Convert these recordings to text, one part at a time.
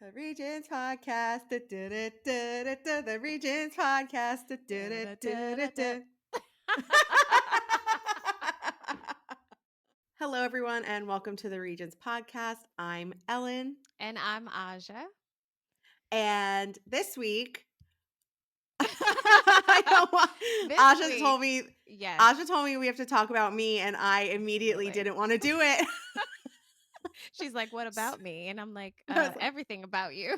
The Regents Podcast. The Regents Podcast. Hello, everyone, and welcome to the Regents Podcast. I'm Ellyn, And I'm Aja. and this week, I know This Aja week, told me. yes, Aja told me we have to talk about me, and I immediately absolutely. didn't want to do it. She's like, "What about me?" And I'm like, I was like, everything about you."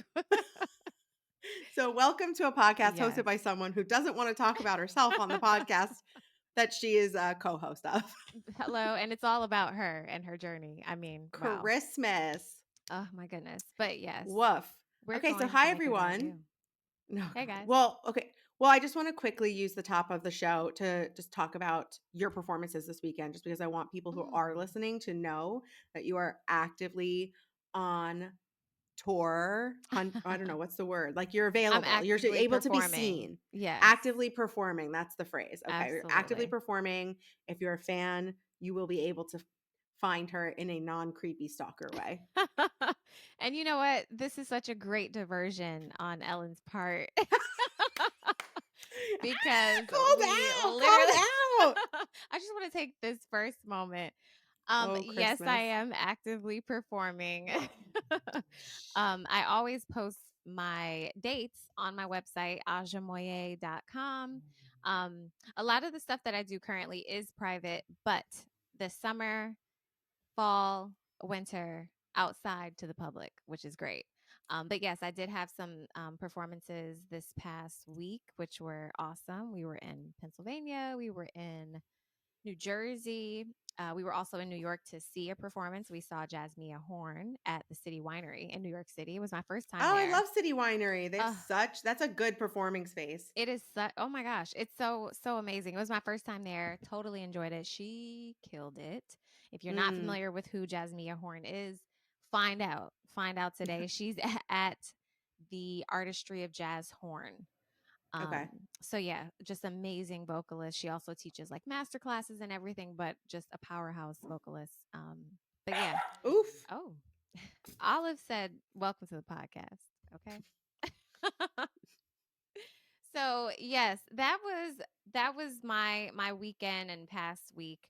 so welcome to a podcast hosted Yes. by someone who doesn't want to talk about herself on the podcast that she is a co-host of. Hello, and it's all about her and her journey. I mean, wow. Christmas. Oh my goodness. But yes, Woof. we're Okay, so going to hi make it about everyone. you. No, Hey God. guys. Well, okay. Well, I just want to quickly use the top of the show to just talk about your performances this weekend, just because I want people who are Mm. listening to know that you are actively on tour. I don't know what's the word. Like you're I'm available. You're actively able to be performing. seen. Yes, Actively performing. That's the phrase. Okay, you're actively absolutely. performing. If you're a fan, you will be able to find her in a non-creepy stalker way. And you know what? This is such a great diversion on Ellen's part. Because Called we out. Called literally out. I just want to take this first moment. Oh, Yes, I Christmas. am actively performing. I always post my dates on my website, ajamoye.com. A lot of the stuff that I do currently is private, but the summer, fall, winter, outside to the public, which is great. But yes, I did have some performances this past week, which were awesome. We were in Pennsylvania, we were in New Jersey. We were also in New York to see a performance. We saw Jasmia Horn at the City Winery in New York City. It was my first time Oh, I there. love City Winery. They have Uh, that's a good performing space. it is oh my gosh, it's so amazing. It was my first time there. Totally enjoyed it. She killed it. If you're not Mm, familiar with who Jasmia Horn is, find out. Find out today. She's at the Artistry of Jazz Horn. Um, okay. so yeah, just amazing vocalist. She also teaches like master classes and everything, but just a powerhouse vocalist. But yeah. Oof. Oh, Olive said, "Welcome to the podcast." Okay. So yes, that was my weekend and past week.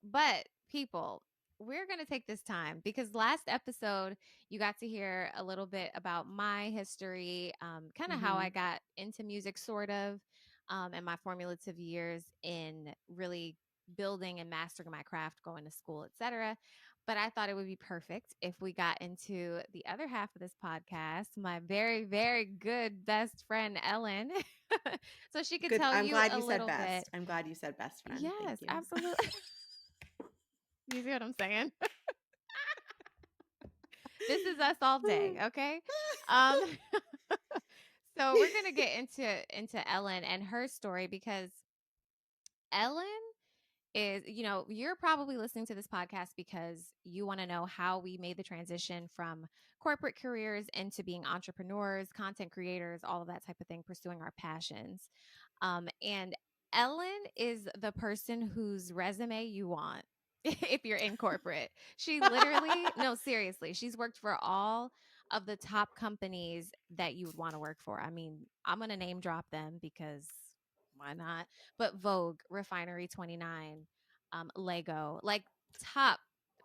But people, we're gonna take this time because last episode you got to hear a little bit about my history, kind of how I Hmm. got into music, sort of, and my formulative years in really building and mastering my craft, going to school, etc. But I thought it would be perfect if we got into the other half of this podcast, my very, very good best friend, Ellyn. So she could Good. tell I'm you glad a you said little bit. best. I'm glad you said best friend. Thank Yes, you. absolutely. You see what I'm saying? This is us all day, okay? Um, so we're gonna get into Ellyn and her story because Ellyn is, you're probably listening to this podcast because you want to know how we made the transition from corporate careers into being entrepreneurs, content creators, all of that type of thing, pursuing our passions. And Ellyn is the person whose resume you want if you're in corporate. She literally, no, seriously, she's worked for all of the top companies that you would want to work for. I mean, I'm going to name drop them because why not? But Vogue, Refinery29, Lego, like top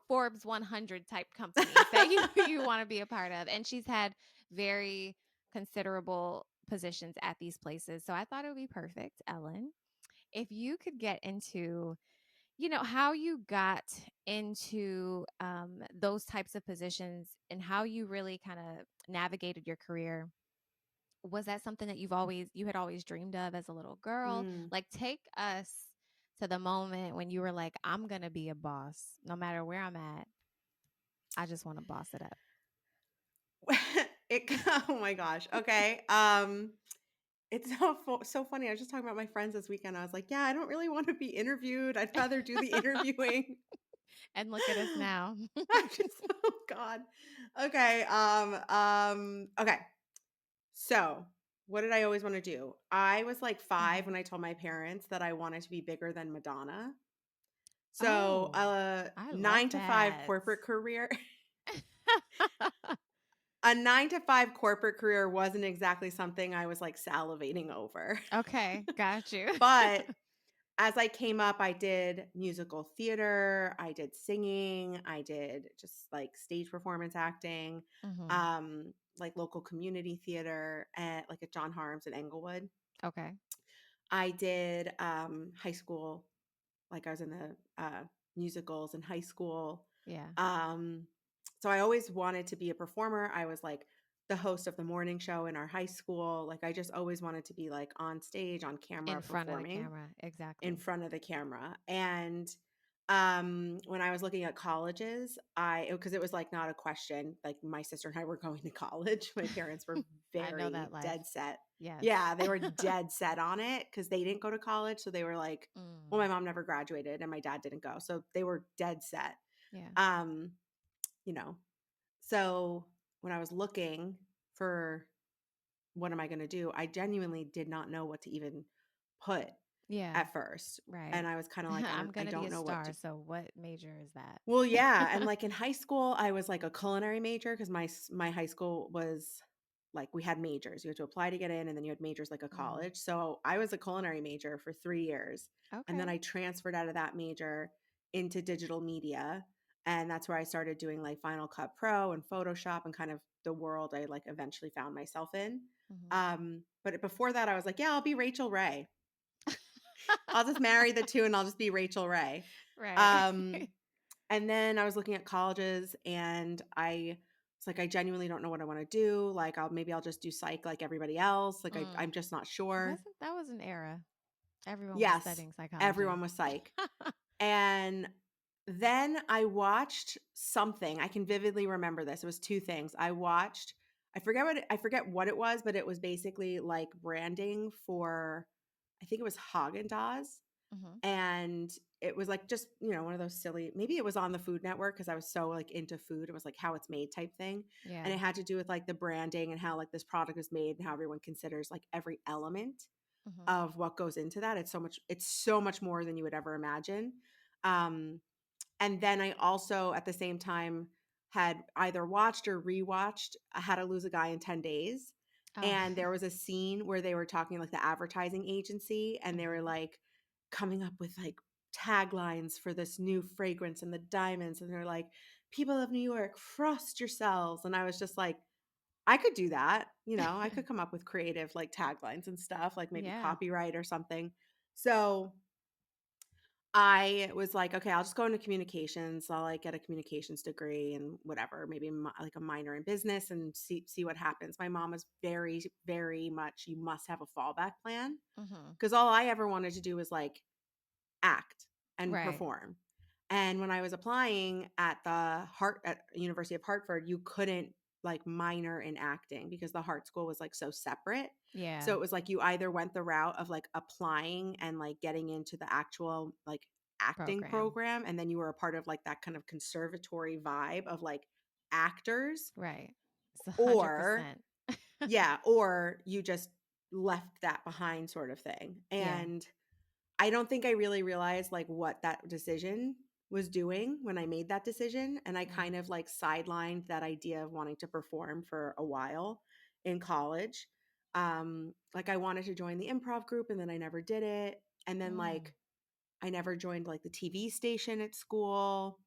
Forbes 100 type companies that you want to be a part of. And she's had very considerable positions at these places. So I thought it would be perfect, Ellyn, if you could get into, how you got into those types of positions and how you really kind of navigated your career. Was that something that you had always dreamed of as a little girl? Mm. Like, take us to the moment when you were like, I'm going to be a boss no matter where I'm at. I just want to boss it up. It. Oh my gosh. Okay. It's so funny. I was just talking about my friends this weekend. I was like, yeah, I don't really want to be interviewed. I'd rather do the interviewing. And look at us now. I just, oh God. Okay. Okay. So, what did I always want to do? I was like 5 when Mhm. I told my parents that I wanted to be bigger than Madonna. So, Oh, I love 9 to 5 that. corporate career. a 9 to 5 corporate career wasn't exactly something I was, like, salivating over. Okay, got you. But as I came up, I did musical theater, I did singing, I did just, like, stage performance acting, Mhm. like, local community theater at like, at John Harms in Englewood. Okay. I did, high school, like, I was in the, musicals in high school. Yeah. Um, so I always wanted to be a performer. I was, like, the host of the morning show in our high school. Like, I just always wanted to be, like, on stage, on In camera, front of the performing camera, in exactly. front of the camera. And when I was looking at colleges, I because it was like not a question. Like my sister and I were going to college. My parents were I know that very life. dead set. Yes. Yeah, they were dead set on it because they didn't go to college. So they were like, well, Mm, my mom never graduated and my dad didn't go. So they were dead set. yeah. Um, you know, so when I was looking for what am I going to do, I genuinely did not know what to even put Yeah, at first, right. and I was kinda like, I'm I gonna be don't a know what star, to." so what major is that? Well, yeah, and, like, in high school, I was, like, a culinary major because my high school was like, we had majors. You had to apply to get in, and then you had majors like a Mm, college, so I was a culinary major for 3 years, and then okay. I transferred out of that major into digital media, and that's where I started doing, like, Final Cut Pro and Photoshop and kind of the world I, like, eventually found myself in. Mhm. But before that, I was like, "Yeah, I'll be Rachel Ray." I'll just marry the 2 and I'll just be Rachel Ray. Right. Um, and then I was looking at colleges and I was like, I genuinely don't know what I want to do. Like I'll just do psych like everybody else. Like I'm Mm, just not sure. wasn't that was an era. Everyone was Yes, studying everyone psychology. was psych. And then I watched something. I can vividly remember this. It was 2 things. I forget what it was, but it was basically like branding for I think it was Haagen-Dazs. Mhm. And it was like just, one of those silly maybe it was on the Food Network because I was so, like, into food. It was, like, how it's made type thing, and Yeah. it had to do with, like, the branding and how, like, this product is made and how everyone considers, like, every element Mhm. of what goes into that. It's so much more than you would ever imagine. Um, and then I also, at the same time, had either watched or rewatched How to Lose a Guy in 10 Days. Oh. And there was a scene where they were talking like the advertising agency and they were Mhm. like coming up with like taglines for this new fragrance and the diamonds. And they're like, people of New York, frost yourselves. And I was just like, I could do that. I could come up with creative like taglines and stuff, like maybe Yeah. copyright or something. So I was like, "Okay, I'll just go into communications. I'll, like, get a communications degree and whatever, maybe like, a minor in business and see what happens." My mom was very, very much, "You must have a fallback plan," Mhm. because all I ever wanted to do was, like, act and Right. perform. And when I was applying at University of Hartford, you couldn't like minor in acting because the Hart School was like so separate. So Yeah. it was like you either went the route of like applying and like getting into the actual like acting Program. program and then you were a part of like that kind of conservatory vibe of like actors Right. It's or 100%. yeah, or you just left that behind sort of thing. Yeah. And I don't think I really realized, like, what that decision was doing when I made that decision, and I kind Mm. of, like, sidelined that idea of wanting to perform for a while in college. Like, I wanted to join the improv group, and then I never did it, and then, Mm. like, I never joined, like, the TV station at school,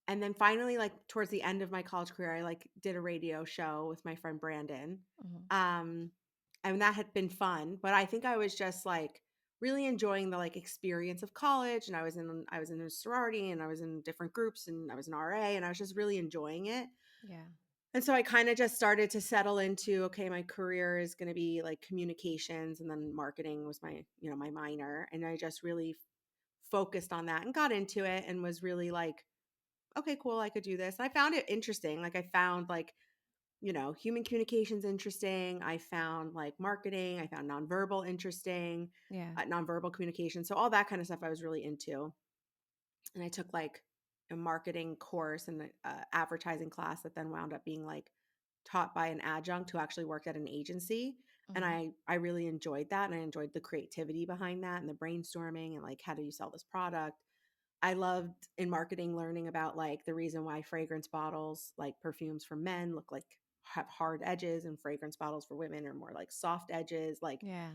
and then finally, like, towards the end of my college career, I, like, did a radio show with my friend Brandon, Mhm. um, and that had been fun, but I think I was just, like, really enjoying the, like, experience of college, and I was in a sorority, and I was in different groups, and I was an RA, and I was just really enjoying it, Yeah. and so I kinda just started to settle into, okay, my career is gonna be, like, communications, and then marketing was my minor, and I just really focused on that and got into it and was really, like, okay, cool, I could do this. And I found it interesting. Like I found like, human communications interesting. I found like marketing. I found nonverbal interesting, Yeah. nonverbal communication. So all that kind of stuff I was really into. And I took like a marketing course and an advertising class that then wound up being like taught by an adjunct who actually worked at an agency. And Mhm. I really enjoyed that. And I enjoyed the creativity behind that and the brainstorming and like how do you sell this product. I loved in marketing learning about like the reason why fragrance bottles, like perfumes for men, look like have hard edges and fragrance bottles for women are more like soft edges. Like, Yeah.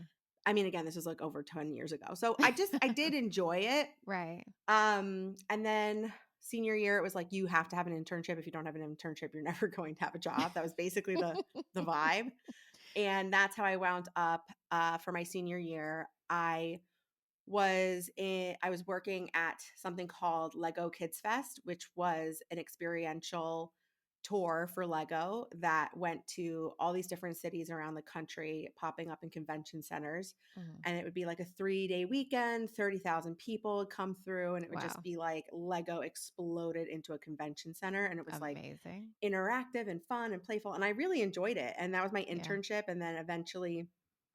I mean, again, this was like over 10 years ago. So I did enjoy it. Right. And then senior year, it was like you have to have an internship. If you don't have an internship, you're never going to have a job. That was basically the vibe. And that's how I wound up for my senior year. I was working at something called Lego Kids Fest, which was an experiential tour for Lego that went to all these different cities around the country, popping up in convention centers. Mhm. And it would be like a 3-day weekend, 30,000 people would come through, and it would just Wow. be like Lego exploded into a convention center. And it was like Amazing. interactive and fun and playful. And I really enjoyed it. And that was my Yeah. internship. And then eventually,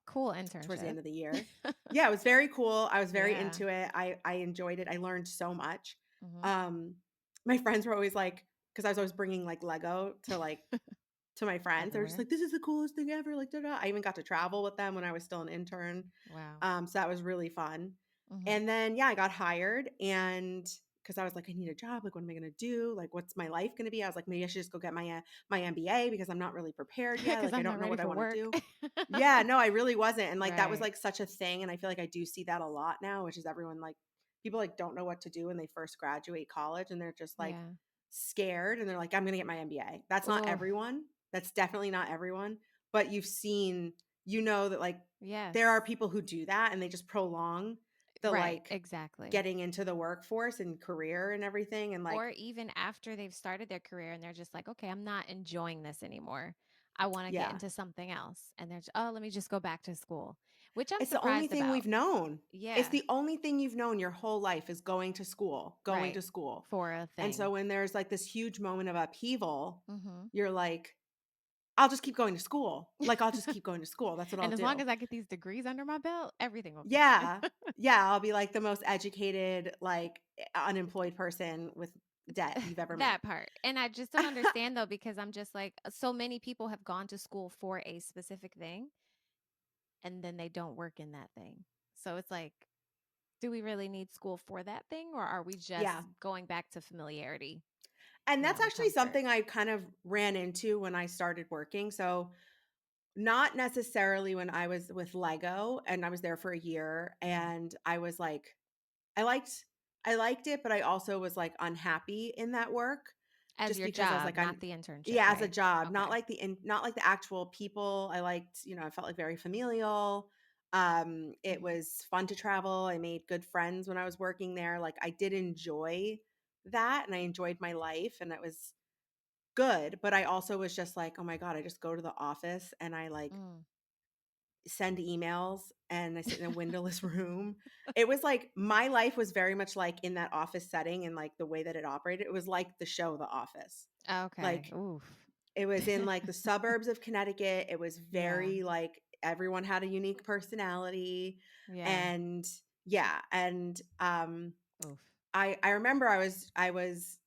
Cool towards the internship. end of the year. Yeah, it was very cool. I was very Yeah. into it. I enjoyed it. I learned so much. Mhm. Um, my friends were always like, because I was always bringing like Lego to my friends. They were just Everywhere. like, "This is the coolest thing ever!" Like, da da. I even got to travel with them when I was still an intern. Wow. So that was really fun. Mhm. And then yeah, I got hired, and because I was like, I need a job. Like, what am I gonna do? Like, what's my life gonna be? I was like, maybe I should just go get my MBA because I'm not really prepared yet. Because Like, I I'm don't not know ready what I for want to work. do. Yeah, no, I really wasn't, and, like, that was, Right. like, such a thing, and I feel like I do see that a lot now, which is everyone, like people, like, don't know what to do when they first graduate college, and they're just, like, Yeah. scared, and they're like, "I'm gonna get my MBA." That's not Oh, everyone. That's definitely not everyone, but you know that, like, yes. there are people who do that, and they just prolong the, Right. like, Exactly. getting into the workforce and career and everything, and, Or like even after they've started their career and they're just like, okay, I'm not enjoying this anymore. I want to get yeah. into something else. And they're just, oh, let me just go back to school, which I'm It's the only surprised thing about. we've known. It's Yeah. the only thing you've known your whole life is going to Right. school. For a And so thing. when there's like this huge moment of upheaval, Hmm. you're like, I'll just keep going to school. Like, I'll just keep going to school. That's what I'll And as long do. as I get these degrees under my belt, everything will be fine. Yeah. Yeah. I'll be like the most educated, like unemployed person with debt you've ever met. That part. And I just don't understand though, because I'm just like, so many people have gone to school for a specific thing and then they don't work in that thing. So it's like, do we really need school for that thing or are we just Yeah. going back to familiarity, And that's and actually comfort? something I kind of ran into when I started working. So not necessarily when I was with Lego, and I was there for a year, Mhm. and I was like I liked I liked it, but I also was, like, unhappy in that work As just your because I was job, like, not I'm the internship, yeah, as a right? job, Okay. not like the actual people. I liked, I felt like very familial. It Mhm. was fun to travel. I made good friends when I was working there. Like, I did enjoy that, and I enjoyed my life, and it was good, but I also was just like, "Oh my god, I just go to the office and I, like, Mm. send emails and I sit in a windowless room." It was like my life was very much like in that office setting and like the way that it operated. It was like the show The Office. Okay. Like Oof. it was in like the suburbs of Connecticut. It was Yeah. very like everyone had a unique personality Yeah. and yeah, and Oof. I remember I was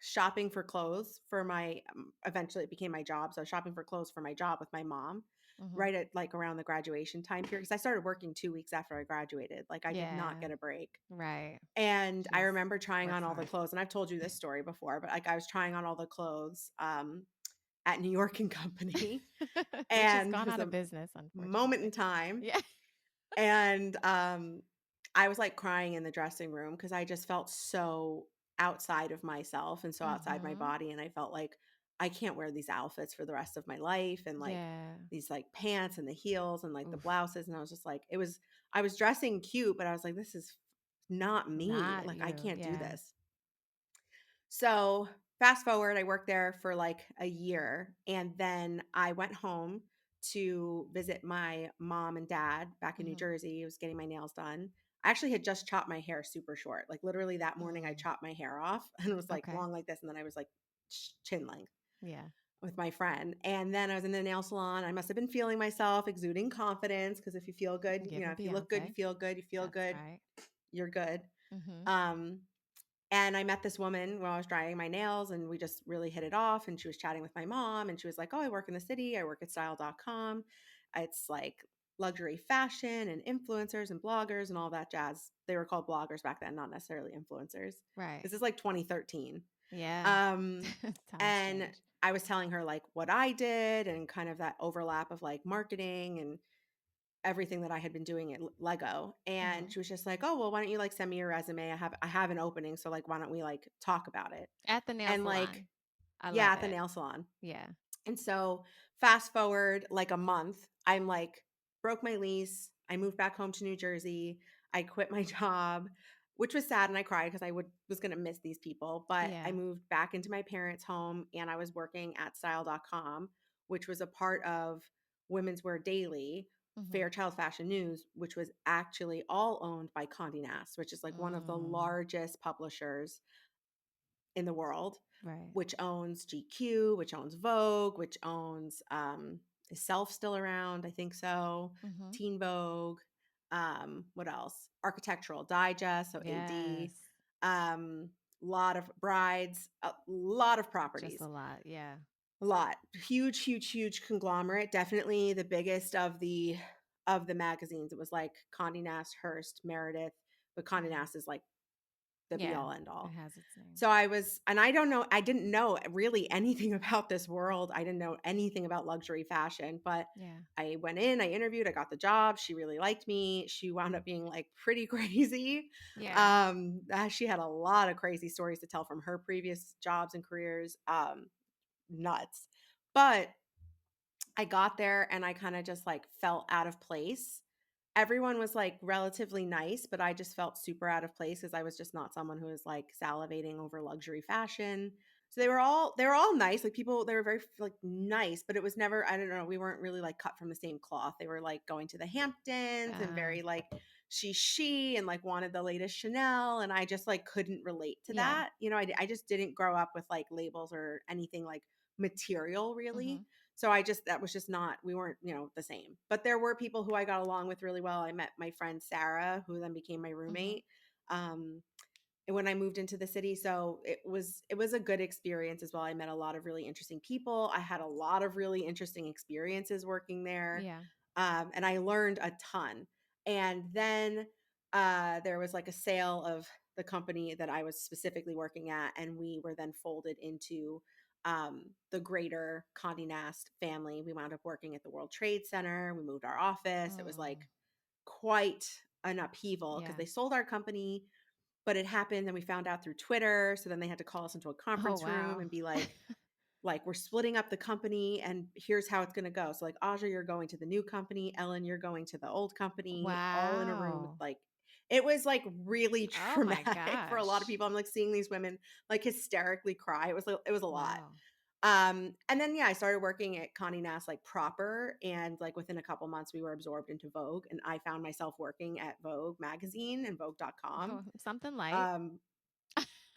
shopping for clothes for my eventually it became my job. So I was shopping for clothes for my job with my mom Mhm. right at like around the graduation time period because I started working 2 weeks after I graduated. Like I did not Yeah. get a break. Right. And I She's remember trying on works all the hard. clothes and I've told you this story before, but like I was trying on all the clothes at New York and Company Which has and it gone was out a of business, moment in unfortunately. time Yeah. and, I was, like, crying in the dressing room because I just felt so outside of myself and so outside my Mhm. body, and I felt like, I can't wear these outfits for the rest of my life, and, like, Yeah. these, like, pants and the heels and, like, the Oof. blouses, and I was just like I was dressing cute, but I was like, "This is not me, Not like, I you. can't do Yeah. this." So, fast forward, I worked there for like a year and then I went home to visit my mom and dad back in New Mhm. Jersey. I was getting my nails done. I actually had just chopped my hair super short. Like literally that morning I Mm. chopped my hair off and it was like Okay. long like this and then I was like chin length Yeah. with my friend. And then I was in the nail salon. I must have been feeling myself, exuding confidence because if you feel good, Giving if you look good, you Beyonce. feel good, you feel That's good, right. you're good. Mhm. Um and I met this woman while I was drying my nails, and we just really hit it off. And she was chatting with my mom, and she was like, "Oh, I work in the city. I work at style.com. It's like luxury fashion and influencers and bloggers and all that jazz." They were called bloggers back then, not necessarily influencers. Right. This is like 2013. Yeah. Um, Times and change. I was telling her like what I did and kind of that overlap of like marketing and everything that I had been doing at Lego. And Mhm. she was just like, "Oh, well, why don't you like send me your resume? I have an opening, so like why don't we like talk about it?" At the nail And like, salon. I yeah, love at the it. nail salon. Yeah. And so fast forward like a month, I'm like broke my lease. I moved back home to New Jersey. I quit my job, which was sad and I cried because I was going to miss these people, but I Yeah. moved back into my parents' home and I was working at style.com, which was a part of Women's Wear Daily, Mhm. Fairchild Fashion News, which was actually all owned by Condé Nast, which is like one of the Mm. largest publishers in the world, Right. which owns GQ, which owns Vogue, which owns is Self still around? I think so. Mhm. Teen Vogue. What else? Architectural Digest, so AD. Yes. Lot of brides, a lot of Just a properties. lot. Yeah. A lot. Huge, huge, huge conglomerate. Definitely the biggest of the magazines. It was like Condé Nast, Hearst, Meredith, but Condé Mhm. Nast is like the be Yeah. all end It all. has its name. So I didn't know really anything about this world. I didn't know anything about luxury fashion, but Yeah. I went in, I interviewed, I got the job. She really liked me. She wound up being like pretty crazy. Yeah. She had a lot of crazy stories to tell from her previous jobs and careers. Nuts. But I got there and I kind of just like felt out of place. Everyone was like relatively nice, but I just felt super out of place because I was just not someone who was like salivating over luxury fashion. So they were all nice. Like people, they were very like nice, but it was never, I don't know, we weren't really like cut from the same cloth. They were like going to the Hamptons and Uh, very like she and like wanted the latest Chanel. And I just like couldn't relate to yeah. that. I just didn't grow up with like labels or anything like material really. Mhm. So that was just not, we weren't, the same. But there were people who I got along with really well. I met my friend Sarah, who then became my Mhm. roommate. Um, and when I moved into the city, so it was a good experience as well. I met a lot of really interesting people. I had a lot of really interesting experiences working there. Yeah. And I learned a ton. And then there was like a sale of the company that I was specifically working at, and we were then folded into the greater Condé Nast family. We wound up working at the World Trade Center. We moved our office. It was like Mm. quite an upheaval because Yeah. they sold our company, but it happened and we found out through Twitter. So then they had to call us into a Oh, conference room wow. and be like we're splitting up the company and here's how it's going to go. So like Aja, you're going to the new company, Ellyn, you're going to the old company, all in a room with Wow. like it was like really Oh my traumatic for a lot of gosh. people. I'm like seeing these women like hysterically cry. It was a lot. Wow. And then yeah, I started working at Condé Nast like proper, and like within a couple months we were absorbed into Vogue, and I found myself working at Vogue magazine and Vogue.com. Something light. Um,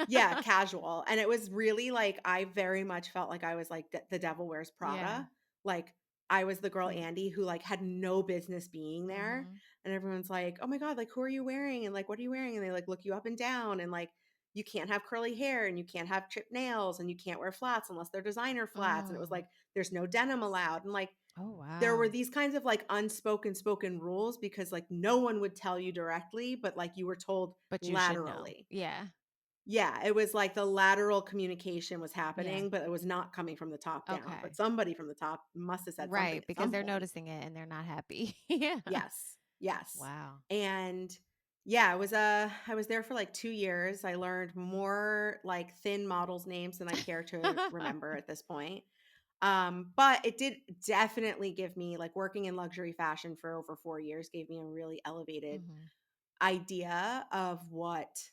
yeah, casual. And it was really like I very much felt like I was like the Devil Wears Yeah. Prada. Like I was the girl Like, Andy who like had no business being there. mhm. And everyone's like, "Oh my god, like who are you wearing?" And like, "What are you wearing?" And they like look you up and down and like you can't have curly hair and you can't have chipped nails and you can't wear flats unless they're designer flats. And it was Mm. like there's no denim allowed. And like Oh, there were wow. these kinds of like unspoken spoken rules because like no one would tell you directly, but like you were told But you should know. laterally. Yeah. Yeah, it was like the lateral communication was Yeah. happening, but it was not coming from the top down, but Okay. somebody from the top must have said something Right, at because some they're point. noticing it and they're not happy. Yeah. Yes, yes. Wow. And yeah, I was there for like 2 years. I learned more like thin models' names than I care to remember at this point. But it did definitely give me like working in luxury fashion for over 4 years gave me a really elevated Mhm. idea of what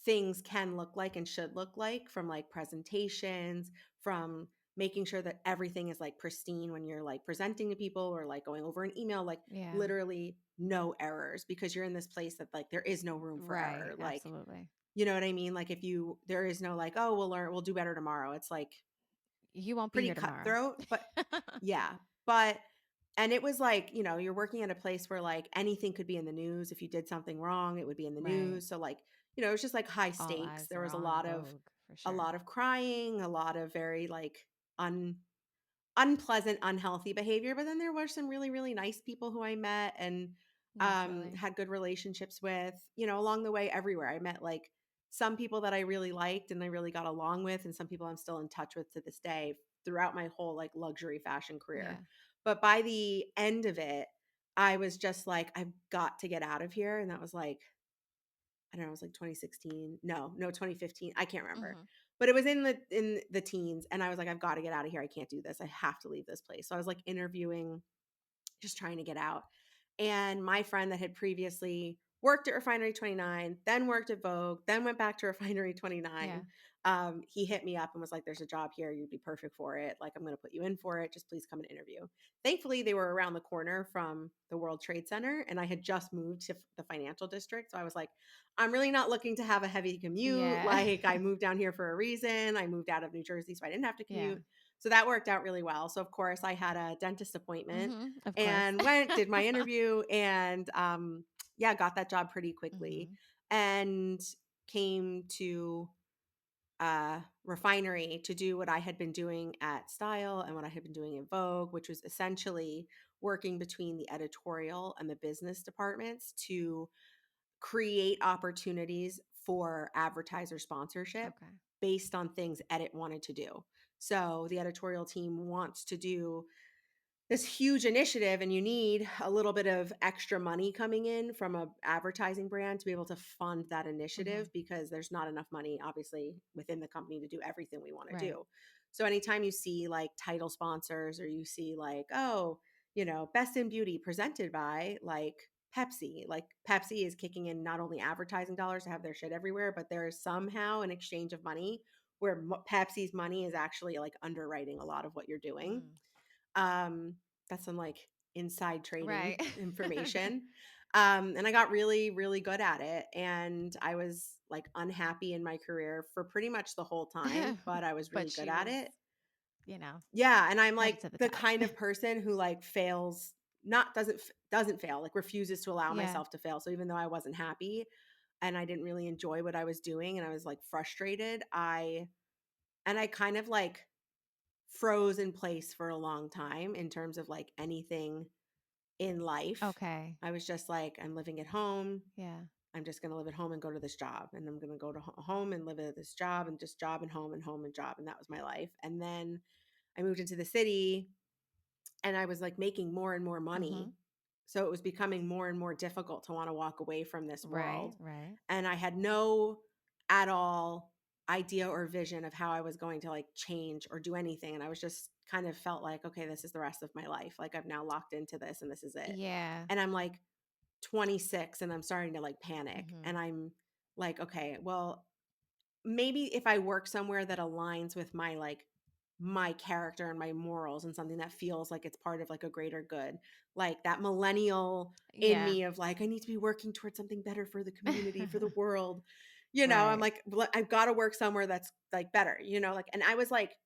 things can look like and should look like from like presentations, from making sure that everything is like pristine when you're like presenting to people or like going over an email, like Yeah. literally no errors because you're in this place that like there is no room for Right, error. Like, absolutely. you know what I mean? Like if you there is no like, oh, we'll do better tomorrow. It's like You won't be pretty here tomorrow. cutthroat, but yeah. But and it was like, you're working at a place where like anything could be in the news. If you did something wrong, it would be in the Right. news. So like, it was just like high All stakes. eyes There are was a on lot of Vogue for a sure. lot of crying, a lot of very like un unpleasant, unhealthy behavior. But then there were some really, really nice people who I met and Naturally. had good relationships with, along the way everywhere. I met like some people that I really liked and I really got along with, and some people I'm still in touch with to this day throughout my whole like luxury fashion career. Yeah. But by the end of it, I was just like, I've got to get out of here. And that was like, I don't know, it was like 2016. No, 2015. I can't remember. Mhm. But it was in the teens. And I was like, I've got to get out of here. I can't do this. I have to leave this place. So I was like interviewing, just trying to get out. And my friend that had previously worked at Refinery 29, then worked at Vogue, then went back to Refinery Yeah. 29. He hit me up and was like, there's a job here. You'd be perfect for it. Like, I'm going to put you in for it. Just please come and interview. Thankfully, they were around the corner from the World Trade Center. And I had just moved to the financial district. So I was like, I'm really not looking to have a heavy commute. Yeah. Like, I moved down here for a reason. I moved out of New Jersey, so I didn't have to Yeah. commute. So that worked out really well. So, of course, I had a dentist appointment Of course. and went, did my interview, and yeah, got that job pretty quickly, Mhm. and came to Refinery to do what I had been doing at Style and what I had been doing in Vogue, which was essentially working between the editorial and the business departments to create opportunities for advertiser sponsorship Okay. based on things Edit wanted to do. So the editorial team wants to do this huge initiative, and you need a little bit of extra money coming in from a advertising brand to be able to fund that initiative, Mhm. because there's not enough money obviously within the company to do everything we want to Right. do. So anytime you see like title sponsors, or you see like, oh, best in beauty presented by like Pepsi is kicking in not only advertising dollars to have their shit everywhere, but there is somehow an exchange of money where Pepsi's money is actually like underwriting a lot of what you're doing. Mm. um, that's some like inside trading Right. information. And I got really, really good at it. And I was like unhappy in my career for pretty much the whole time, but I was But really good she at was, it. you know, Yeah. And I'm headed like to the the top. kind of person who like fails, not doesn't fail, like refuses to allow Yeah. myself to fail. So even though I wasn't happy and I didn't really enjoy what I was doing and I was like frustrated, I kind of like froze in place for a long time in terms of like anything in life. Okay. I was just like, I'm living at home. Yeah. I'm just going to live at home and go to this job. And I'm going to go to home and live at this job, and just job and home and job. And that was my life. And then I moved into the city, and I was like making more and more money. Mhm. So it was becoming more and more difficult to want to walk away from this Right, world. right. And I had no at all idea or vision of how I was going to like change or do anything. And I was just kind of felt like, okay, this is the rest of my life. Like, I've now locked into this and this is it. Yeah. And I'm like 26 and I'm starting to like panic. Mhm. And I'm like, okay, well, maybe if I work somewhere that aligns with my character and my morals, and something that feels like it's part of like a greater good, like that millennial in Yeah. me of like, I need to be working towards something better for the community, for the world. I'm Right. like, "Well, I've got to work somewhere that's like better, like, and I was like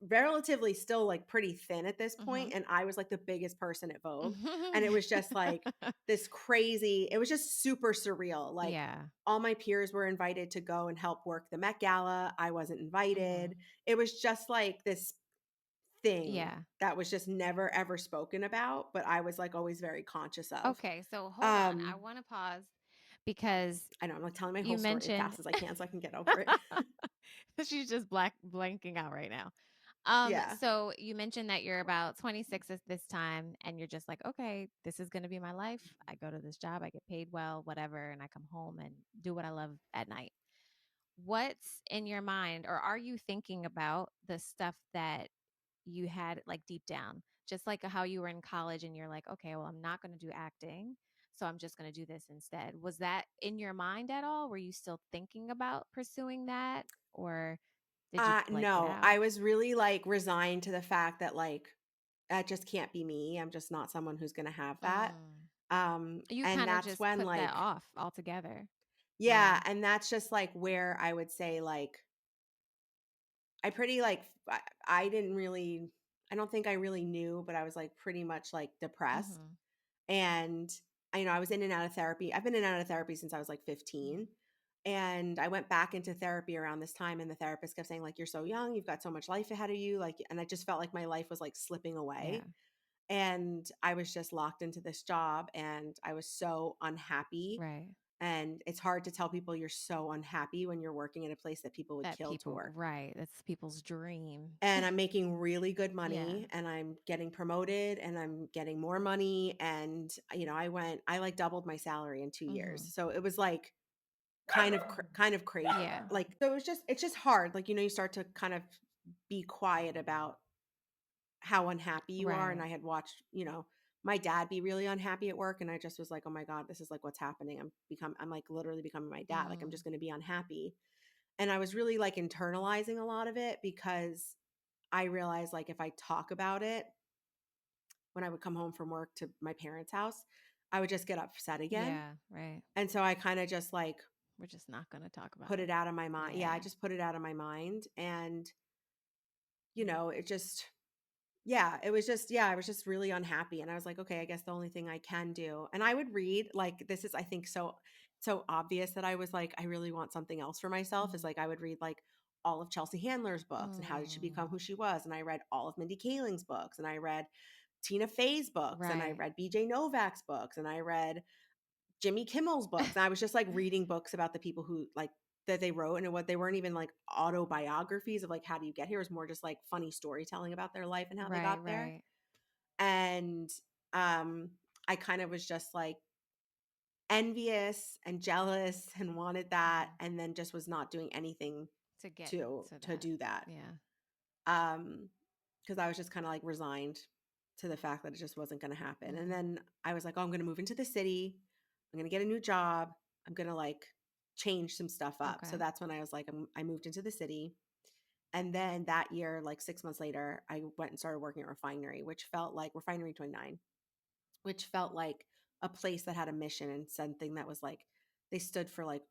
relatively still like pretty thin at this point, Mhm. and I was like the biggest person at Vogue, and it was just like this crazy, it was just super surreal. Like, Yeah. all my peers were invited to go and help work the Met Gala. I wasn't invited. Mhm. It was just like this thing Yeah. that was just never ever spoken about, but I was like always very conscious of. Okay, so hold on. I Um, want to pause because I know I'm like telling my you whole story as mentioned fast as I can so I can get over it. she's just blanking out right now. Yeah. So you mentioned that you're about 26 at this time and you're just like, okay, this is going to be my life. I go to this job, I get paid well, whatever, and I come home and do what I love at night. What's in your mind, or are you thinking about the stuff that you had like deep down? Just like how you were in college and you're like, okay, well, I'm not going to do acting. So I'm just going to do this instead. Was that in your mind at all? Were you still thinking about pursuing that, or did you like get No, out? I was really like resigned to the fact that like that just can't be me. I'm just not someone who's going to have that. Mm. You And kind of that's just when put that like, off altogether. yeah, Yeah. and that's just like where I would say like I pretty like I didn't really, I don't think I really knew, but I was like pretty much like depressed. Mhm. And I was in and out of therapy. I've been in and out of therapy since I was like 15. Mhm. And I went back into therapy around this time, and the therapist kept saying like, you're so young, you've got so much life ahead of you, like, and I just felt like my life was like slipping Yeah. away. And I was just locked into this job, and I was so unhappy. Right. And it's hard to tell people you're so unhappy when you're working at a place that people would That kill to people, work. right, that's people's dream. And I'm making really good Yeah. money and I'm getting promoted and I'm getting more money. And, I like doubled my salary in 2 years. Mhm. So it was like kind of crazy. Yeah. Like, so it's just hard. Like, you start to kind of be quiet about how unhappy you are. And Right. I had watched, my dad be really unhappy at work. And I just was like, oh my God, this is like what's happening. I'm like literally becoming my dad. Like, I'm Mm. just going to be unhappy. And I was really like internalizing a lot of it because I realized like if I talk about it when I would come home from work to my parents' house, I would just get upset again. Yeah, right. And so I kind of just like We're just not gonna talk about put it. it out of my mind. Yeah, I Yeah. just put it out of my mind. And, it just, yeah, it was just, yeah, I was just really unhappy. And I was like, okay, I guess the only thing I can do. And I would read, like, this is, I think, so obvious that I was like, I really want something else for myself is Mhm. like, I would read like all of Chelsea Handler's books and how did she become Mm. who she was. And I read all of Mindy Kaling's books and I read Tina Fey's books and I Right. read BJ Novak's books and I read Jimmy Kimmel's books. And I was just like reading books about the people who like that they wrote and what they weren't even like autobiographies of like how do you get here. It was more just like funny storytelling about their life and how they Right, got there. right. And um I kind of was just like envious and jealous and wanted that Mhm. and then just was not doing anything To get to to to that. do that. Yeah. Um because I was just kind of like resigned to the fact that it just wasn't going to happen. And Mhm. then I was like, "Oh, I'm going to move into the city. I'm going to get a new job. I'm going to like change some stuff up." So Okay. that's when I was like I moved into the city. And then that year, like 6 months later, I went and started working at Refinery, which felt like Refinery29, which felt like a place that had a mission and something that was like they stood for like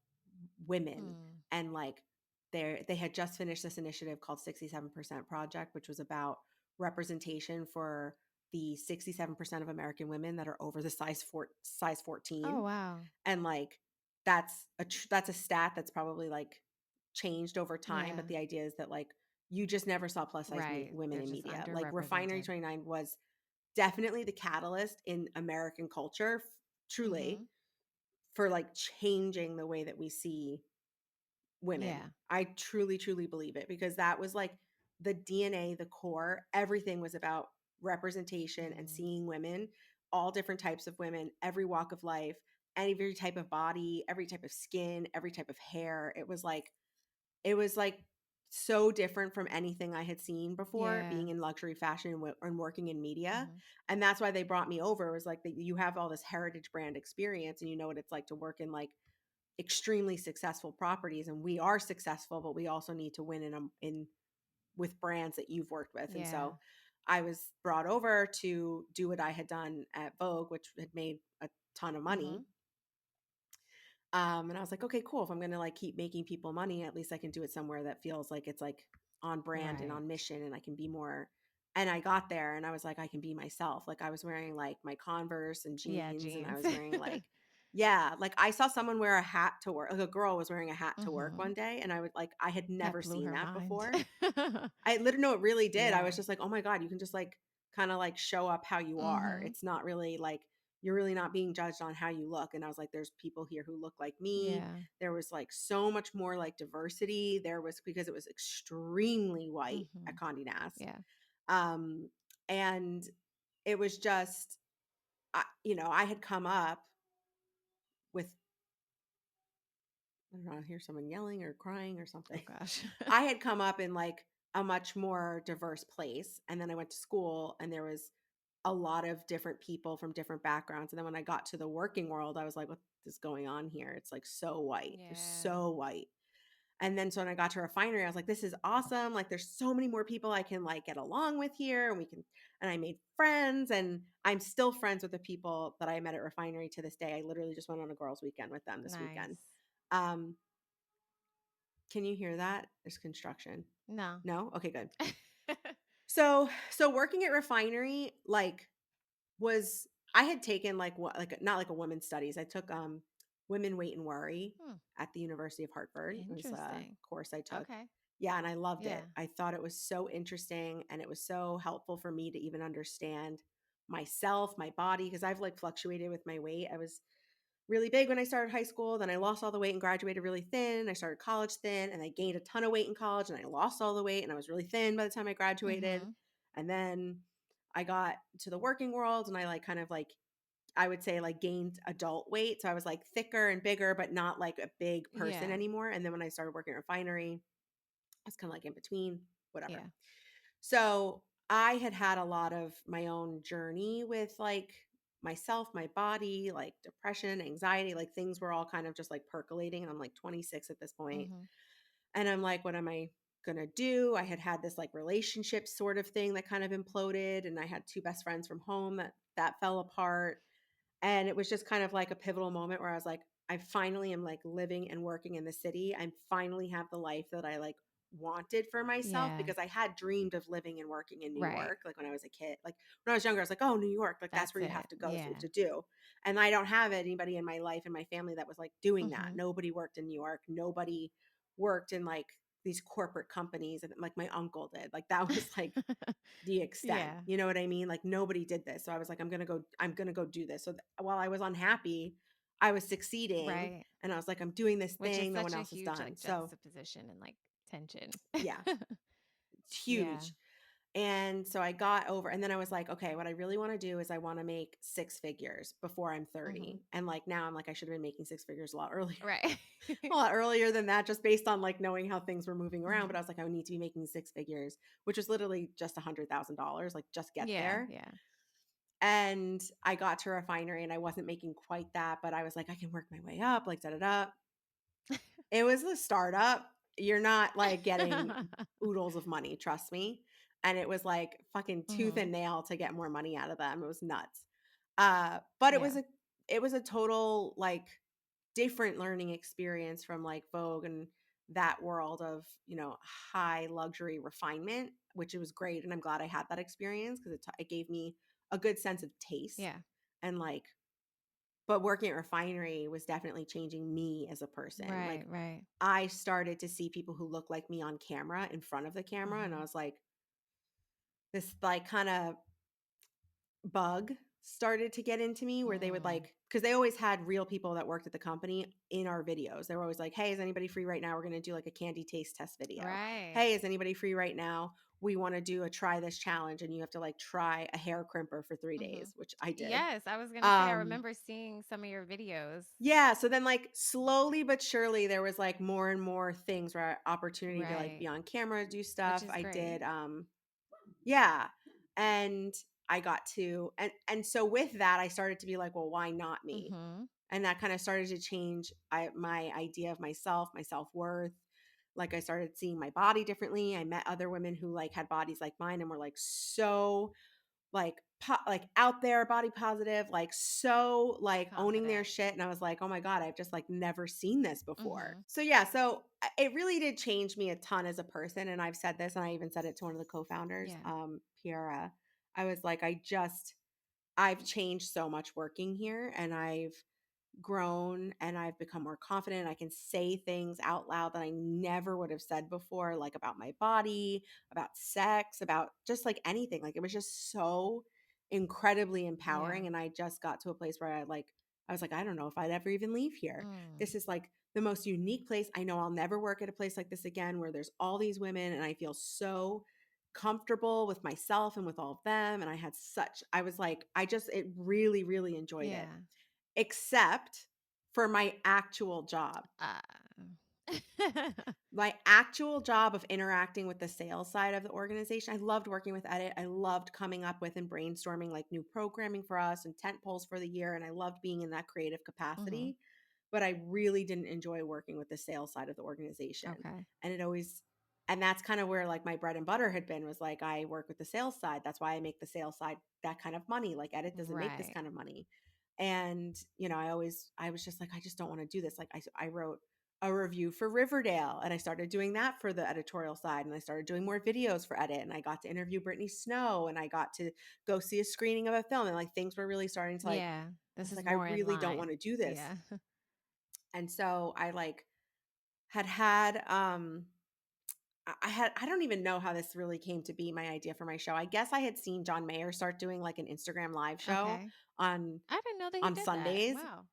women Mm. and like they had just finished this initiative called 67% Project, which was about representation for the 67% of American women that are over the size Oh, 14. wow. And like that's a stat that's probably like changed over time, but Yeah. the idea is that like you just never saw plus size Right. women They're in just media. Like Refinery underrepresented. 29 was definitely the catalyst in American culture, truly, Mhm. for like changing the way that we see women. Yeah. I truly, truly believe it because that was like the DNA, the core, everything was about representation and Mm. seeing women, all different types of women, every walk of life, every type of body, every type of skin, every type of hair. It was like so different from anything I had seen before Yeah. being in luxury fashion and working in media. Mhm. And that's why they brought me over was like that you have all this heritage brand experience and you know what it's like to work in like extremely successful properties and we are successful but we also need to win in with brands that you've worked with. And Yeah. so I was brought over to do what I had done at Vogue, which had made a ton of money. Mhm. And I was like, okay, cool. If I'm going to like keep making people money, at least I can do it somewhere that feels like it's like on brand and Right. on mission and I can be more. And I got there and I was like, I can be myself. Like I was wearing like my Converse and Yeah, jeans and I jeans. was wearing like, yeah, like I saw someone wear a hat to work. Like a girl was wearing a hat to work Mhm. one day. And I would like, I had That never blew seen her that mind. before. I literally know it really did. I was Yeah. just like, "Oh my god, you can just like kind of like show up how you are. Mhm. It's not really like you're really not being judged on how you look." And I was like, "There's people here who look like me." Yeah. There was like so much more like diversity. There was because it was extremely white at Mhm. Condé Nast, Yeah. um, and it was just, I had come up with I don't know, I hear someone yelling or crying or something. Oh gosh. I had come up in like a much more diverse place. And then I went to school and there was a lot of different people from different backgrounds. And then when I got to the working world, I was like, what is going on here? It's like so white. It's Yeah. so white. And then so when I got to refinery, I was like, this is awesome. Like there's so many more people I can like get along with here. And I made friends and I'm still friends with the people that I met at refinery to this day. I literally just went on a girls weekend with them this weekend. Nice. Um, can you hear that? There's construction. No. No? Okay, good. So working at refinery, like, was I had taken like what like not like a women's studies. I took women weight and worry Hmm. at the University of Hartford. It was a Interesting. course I took. Okay. Yeah, and I loved it. Yeah. I thought it was so interesting and it was so helpful for me to even understand myself, my body, because I've like fluctuated with my weight. I was really big when I started high school. Then I lost all the weight and graduated really thin. I started college thin and I gained a ton of weight in college and I lost all the weight and I was really thin by the time I graduated. Mhm. And then I got to the working world and I like kind of like I would say like gained adult weight. So I was like thicker and bigger, but not like a big person Yeah. anymore. And then when I started working at a refinery, I was kind of like in between, whatever. Yeah. So I had had a lot of my own journey with like myself, my body, like depression, anxiety, like things were all kind of just like percolating. And I'm like 26 at this point. Mhm. And I'm like, what am I going to do? I had had this like relationship sort of thing that kind of imploded. And I had two best friends from home that fell apart. And it was just kind of like a pivotal moment where I was like, I finally am like living and working in the city. I finally have the life that I like wanted for myself Yeah. because I had dreamed of living and working in New Right. York. Like when I was a kid, like when I was younger, I was like, oh, New York, like that's That's where you have it. to go Yeah. to do. And I don't have anybody in my life and my family that was like doing that. Mhm. Nobody worked in New York. Nobody worked in like these corporate companies and like my uncle did. Like that was like the extent. Yeah. You know what I mean? Like nobody did this. So I was like, I'm going to go do this. So while I was unhappy, I was succeeding Right. and I was like, I'm doing this Which is thing no one such a else has huge, done. like, So juxtaposition and, like, tension. yeah, it's Yeah. huge. And so I got over, and then I was like, okay, what I really want to do is I want to make six figures before I'm Mhm. 30. And like now I'm like, I should have been making six figures a lot earlier. Right. A lot earlier than that, just based on like knowing how things were moving around. But Mhm. I was like, I need to be making six figures, which was literally just $100,000, like just get Yeah, there. yeah. And I got to a refinery and I wasn't making quite that, but I was like, I can work my way up, like da da da. It was a startup. You're not like getting oodles of money, trust me. And it was like fucking tooth and Mhm. nail to get more money out of them. It was nuts. But Yeah. it was a total like different learning experience from like Vogue and that world of, you know, high luxury refinement, which it was great. And I'm glad I had that experience because it gave me a good sense of taste Yeah. and like, but working at refinery was definitely changing me as a person. Right, Like right. I started to see people who look like me on camera in front of the camera. And I Mhm. was like, this like kind of bug started to get into me where they would Mm. like because they always had real people that worked at the company in our videos. They were always like, hey, is anybody free right now? We're going to do like a candy taste test video. Right. Hey, is anybody free right now? We want to do a try this challenge and you have to like try a hair crimper for 3 days, Mhm. which I did. Yes, I was gonna say, I um remember seeing some of your videos. yeah, so then like slowly but surely there was like more and more things where opportunity to like Right. be on camera, do Which stuff. is I great. did yeah. And I got to and so with that I started to be like, well, why not me? Mhm. And that kind of started to change my idea of myself, my self-worth. Like I started seeing my body differently. I met other women who like had bodies like mine and were like so like like out there, body positive, like so like owning their Confident. shit. And I was like, oh my God, I've just like never seen this before. Mhm. So yeah, so it really did change me a ton as a person. And I've said this, and I even said it to one of the co-founders, Yeah. Piera. I was like, I've changed so much working here, and I've grown and I've become more confident. I can say things out loud that I never would have said before, like about my body, about sex, about just like anything. Like it was just so incredibly Yeah. empowering. And I just got to a place where I was like, I don't know if I'd ever even leave here. Mm. This is like the most unique place. I know I'll never work at a place like this again where there's all these women and I feel so comfortable with myself and with all of them. And I was like, it really, really enjoyed it Yeah. except for my actual job. Uh. My actual job of interacting with the sales side of the organization. I loved working with Edit. I loved coming up with and brainstorming like new programming for us and tent poles for the year. And I loved being in that creative Mhm. capacity. But I really didn't enjoy working with the sales side of the organization. Okay. And and that's kind of where like my bread and butter had been was like, I work with the sales side. That's why I make the sales side that kind of money. Like Edit doesn't make this Right. kind of money. And, you know, I was just like, I just don't want to do this. Like I wrote a review for Riverdale and I started doing that for the editorial side and I started doing more videos for Edit and I got to interview Brittany Snow and I got to go see a screening of a film and like things were really starting to like, Yeah. I This was is like, I more in really don't want line. to do this. Yeah. And so I like I don't even know how this really came to be my idea for my show. I guess I had seen John Mayer start doing like an Instagram live show Okay. on I didn't know that he did that. Sundays. Wow.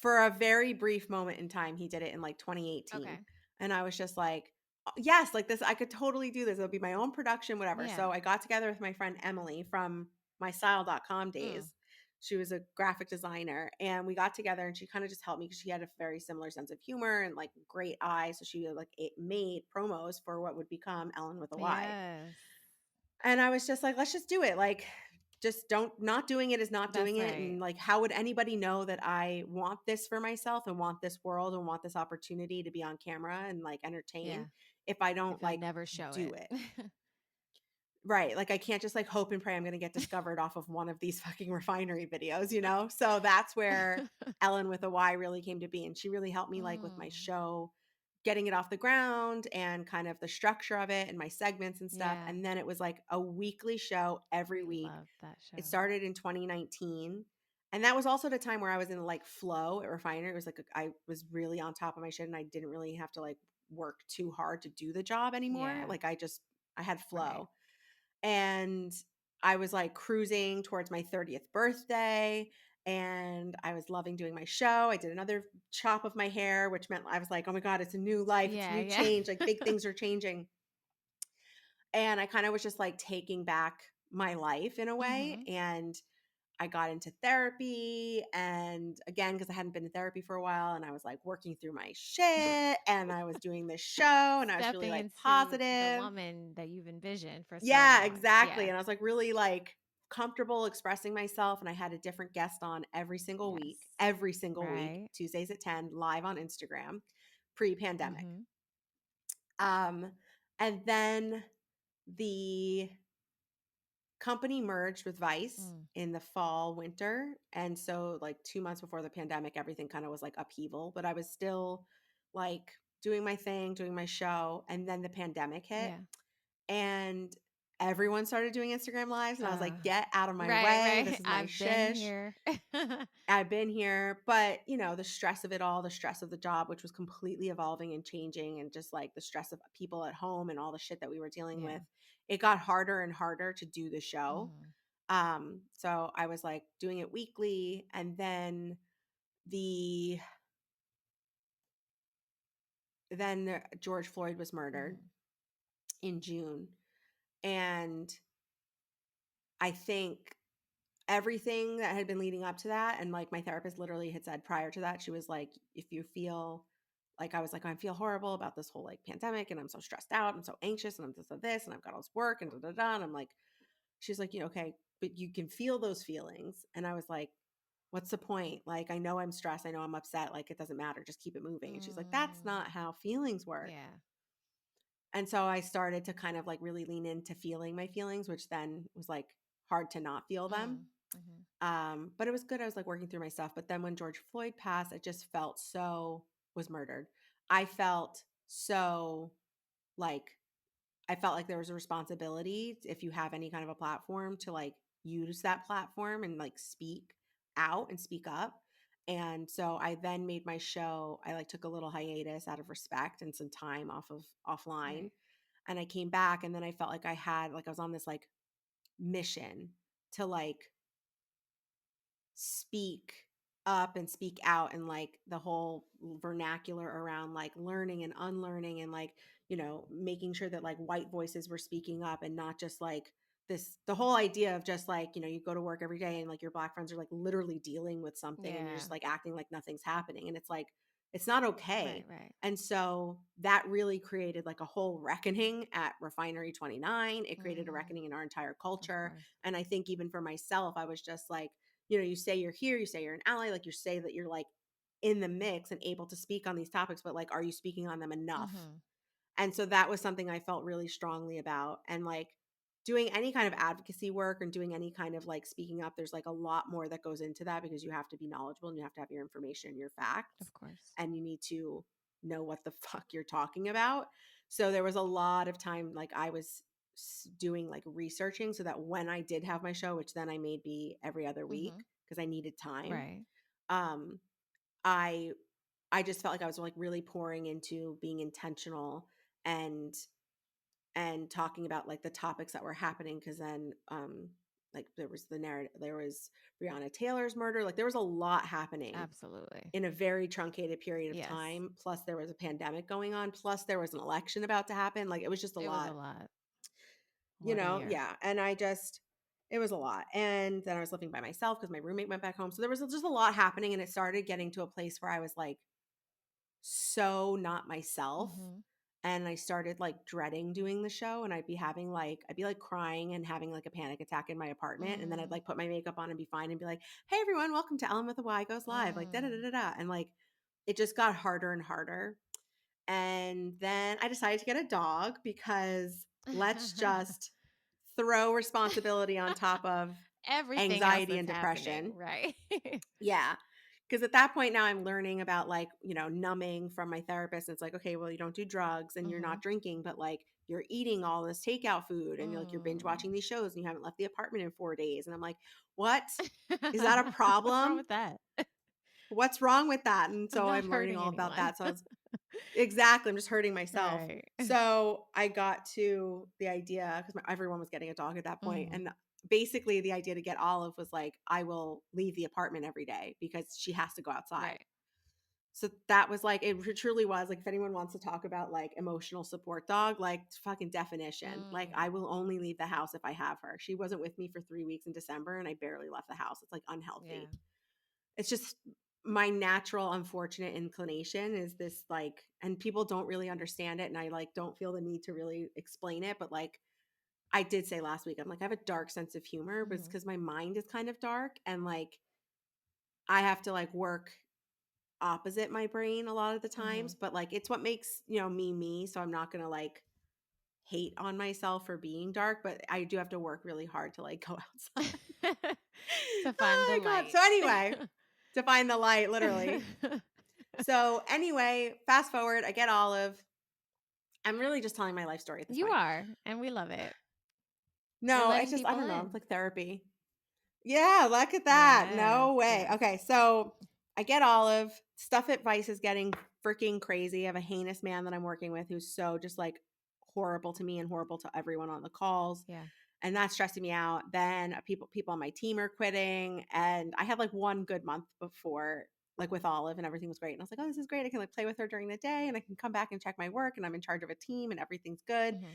For a very brief moment in time, he did it in like 2018. Okay. And I was just like, Yes, like this, I could totally do this. It'll be my own production, whatever." Yeah. So I got together with my friend Emily from my style.com Mm. days. She was a graphic designer, and we got together and she kind of just helped me because she had a very similar sense of humor and like great eye. So she like it made promos for what would become Ellen with a Y. Yes. And I was just like, let's just do it. Like, just don't, not doing it is not doing That's it. right. And like, how would anybody know that I want this for myself and want this world and want this opportunity to be on camera and like entertain Yeah. if I don't If I like never show do it. it? Right. Like, I can't just like hope and pray I'm going to get discovered off of one of these fucking refinery videos, you know? So that's where Ellen with a Y really came to be. And she really helped me like with my Mm. show, getting it off the ground and kind of the structure of it and my segments and stuff. Yeah. And then it was like a weekly show every We week. love that It show. started in 2019. And that was also the time where I was in like flow at Refinery. It was like I was really on top of my shit and I didn't really have to like work too hard to do the job anymore. Yeah. Like I had Right. flow. And I was like cruising towards my 30th birthday and I was loving doing my show. I did another chop of my hair, which meant I was like, oh my God, it's a new life, it's a Yeah, new yeah. change, like big things are changing. And I kind of was just like taking back my life in a way. Mhm. And I got into therapy. And again, because I hadn't been in therapy for a while, and I was like working through my shit and I was doing this show and I was really Stepping like into the positive. woman that you've envisioned for so Yeah, long. exactly, Yeah. and I was, like, really, like, comfortable expressing myself, and I had a different guest on Yes. every single week, Right. Tuesdays at 10, live on Instagram, pre-pandemic. Mhm. Um, and then the company merged with Vice Mm. in the fall, winter, and so, like, 2 months before the pandemic, everything kinda was, like, upheaval, but I was still, like, doing my thing, doing my show, and then the pandemic hit. Yeah. And everyone started doing Instagram lives, and I was Uh, like, "Get out of my right, way. This right. is my I've been shish. here. I've been here." But, the stress of it all, the stress of the job, which was completely evolving and changing, and just like the stress of people at home and all the shit that we were dealing Yeah. with, it got harder and harder to do the show. Mhm. So I was like doing it weekly, and then the George Floyd was murdered Mhm. in June, and I think everything that had been leading up to that, and like my therapist literally had said prior to that, she was like, if you feel like, I was like, I feel horrible about this whole like pandemic and I'm so stressed out and so anxious and I'm this and I've got all this work and da da da. And I'm like, she's like, okay, but you can feel those feelings. And I was like, what's the point? Like, I know I'm stressed, I know I'm upset, like it doesn't matter, just keep it moving. And she's like, that's Mm. not how feelings work. Yeah. And so I started to kind of like really lean into feeling my feelings, which then was like hard to not feel them. Mm. Mhm. But it was good. I was like working through my stuff. But then when George Floyd passed, it just felt so was murdered. I felt so like I felt like there was a responsibility if you have any kind of a platform to like use that platform and like speak out and speak up. And so I then made my show. I like took a little hiatus out of respect and some time off of offline. Right. And I came back and then I felt like I was on this like mission to like speak up and speak out and like the whole vernacular around like learning and unlearning and like making sure that like white voices were speaking up and not just like the whole idea of just like you go to work every day and like your black friends are like literally dealing with something and you're Yeah. just like acting like nothing's happening and it's like it's not Right, okay. right. And so that really created like a whole reckoning at Refinery 29. It created a Mhm. reckoning in our entire Of culture. course. And I think even for myself, I was just like, you say you're here, you say you're an ally, like you say that you're like in the mix and able to speak on these topics, but like, are you speaking on them enough? Mhm. And so that was something I felt really strongly about. And like doing any kind of advocacy work and doing any kind of like speaking up, there's like a lot more that goes into that because you have to be knowledgeable and you have to have your information and your facts Of course. and you need to know what the fuck you're talking about. So there was a lot of time like I was doing like researching so that when I did have my show, which then I made be every other week Mhm. because I needed time, Right. um, I I just felt like I was like really pouring into being intentional and talking about like the topics that were happening because then like there was the narrative, there was Breonna Taylor's murder, like there was a lot happening Absolutely. in a very truncated period of Yes. time. Plus there was a pandemic going on. Plus there was an election about to happen. Like it was just a It was a lot, lot. What a year. yeah. And it was a lot. And then I was living by myself because my roommate went back home. So there was just a lot happening. And it started getting to a place where I was like so not myself. Mhm. And I started like dreading doing the show. And I'd be like crying and having like a panic attack in my apartment. And then I'd Mm. like put my makeup on and be fine and be like, hey everyone, welcome to Ellen with a Y Goes Live. Like da da da Mm. da da. And like it just got harder and harder. And then I decided to get a dog because let's just throw responsibility on top of Everything else anxiety that's and happening, depression. right? Yeah. Because at that point now I'm learning about like, numbing from my therapist. It's like, okay, well, you don't do drugs and you're Mhm. not drinking, but like you're eating all this takeout food and you're binge Mm. watching these shows and you haven't left the apartment in 4 days. And I'm like, what? Is that a What's wrong problem? with that? What's wrong with that? And I'm so not I'm learning hurting all about anyone. that. So I was exactly. I'm just hurting myself. Right. So I got to the idea because everyone was getting a dog at that point, Mhm. and basically the idea to get Olive was like, I will leave the apartment every day because she has to go outside. Right. So that was like, it truly was like, if anyone wants to talk about like emotional support dog, like fucking definition, like Mm. I will only leave the house if I have her. She wasn't with me for 3 weeks in December and I barely left the house. It's like Yeah. unhealthy. It's just my natural unfortunate inclination is this like, and people don't really understand it and I like don't feel the need to really explain it, but like I did say last week, I'm like I have a dark sense of humor, but it's Mhm. because my mind is kind of dark and like I have to like work opposite my brain a lot of the times, Mhm. but like it's what makes, me me, so I'm not going to like hate on myself for being dark, but I do have to work really hard to like go outside. To find the Oh my god. light. So anyway, to find the light literally. So anyway, fast forward, I get Olive. I'm really just telling my life story at this You point. are, and we love it. You're No, it's letting just I people don't know, it's in. like therapy. Yeah, look at that. Yes, No way. yes. Okay, so I get Olive. Stuff at Vice is getting freaking crazy. I have a heinous man that I'm working with who's so just like horrible to me and horrible to everyone on the calls. Yeah. And that's stressing me out. Then people on my team are quitting. And I had like one good month before, like with Olive, and everything was great. And I was like, oh, this is great. I can like play with her during the day and I can come back and check my work and I'm in charge of a team and everything's good. Mhm.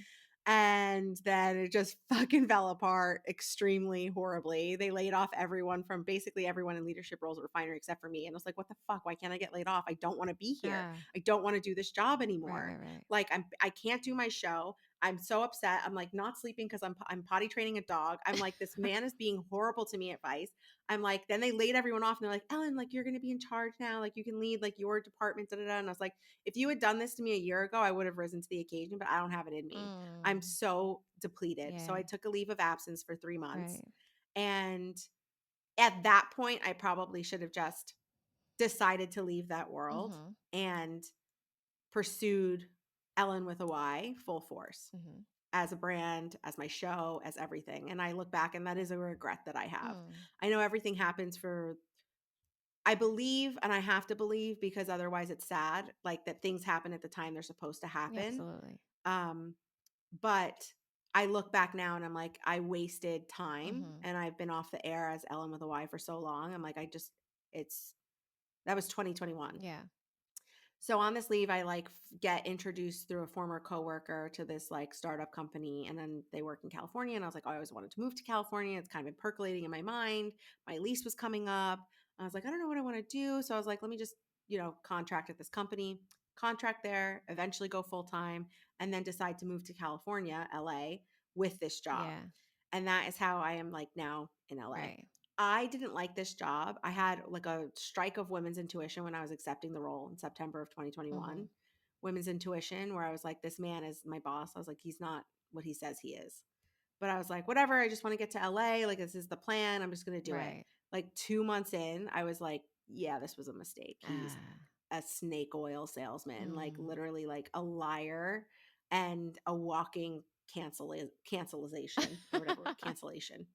And then it just fucking fell apart extremely horribly. They laid off everyone from basically everyone in leadership roles at Refinery except for me. And I was like, what the fuck? Why can't I get laid off? I don't want to be here. Ah, I don't want to do this job right, anymore. right, right. Like I can't do my show. I'm so upset. I'm like not sleeping because I'm potty training a dog. I'm like, this man is being horrible to me at Vice. I'm like, then they laid everyone off and they're like, Ellen, like you're gonna be in charge now. Like you can lead like your department. Da, da, da. And I was like, if you had done this to me a year ago, I would have risen to the occasion, but I don't have it in me. I'm Mm. so depleted. So Yeah. I took a leave of absence for 3 months. Right. And at that point, I probably should have just decided to leave that world Mhm. and pursued Ellen with a Y full force Mhm. as a brand, as my show, as everything. And I look back and that is a regret that I have. Mm. I know everything happens for, I believe, and I have to believe because otherwise it's sad, like that things happen at the time they're supposed to Yeah, happen. absolutely. Um, but I look back now and I'm like, I wasted time Mhm. and I've been off the air as Ellen with a Y for so long. I'm like, it's, that was 2021. Yeah. So on this leave, I like get introduced through a former coworker to this like startup company, and then they work in California. And I was like, oh, I always wanted to move to California. It's kind of been percolating in my mind. My lease was coming up. I was like, I don't know what I want to do. So I was like, let me just contract at this company, contract there, eventually go full time, and then decide to move to California, LA, with this job. Yeah. And that is how I am like now in LA. Right. I didn't like this job. I had like a strike of women's intuition when I was accepting the role in September of 2021. Mhm. Women's intuition, where I was like, this man is my boss. I was like, he's not what he says he is. But I was like, whatever. I just want to get to LA. Like, this is the plan. I'm just going to do it. Right. Like 2 months in, I was like, yeah, this was a mistake. He's Ah. a snake oil salesman, like Mm. literally like a liar and a walking cancelization or whatever, cancellation.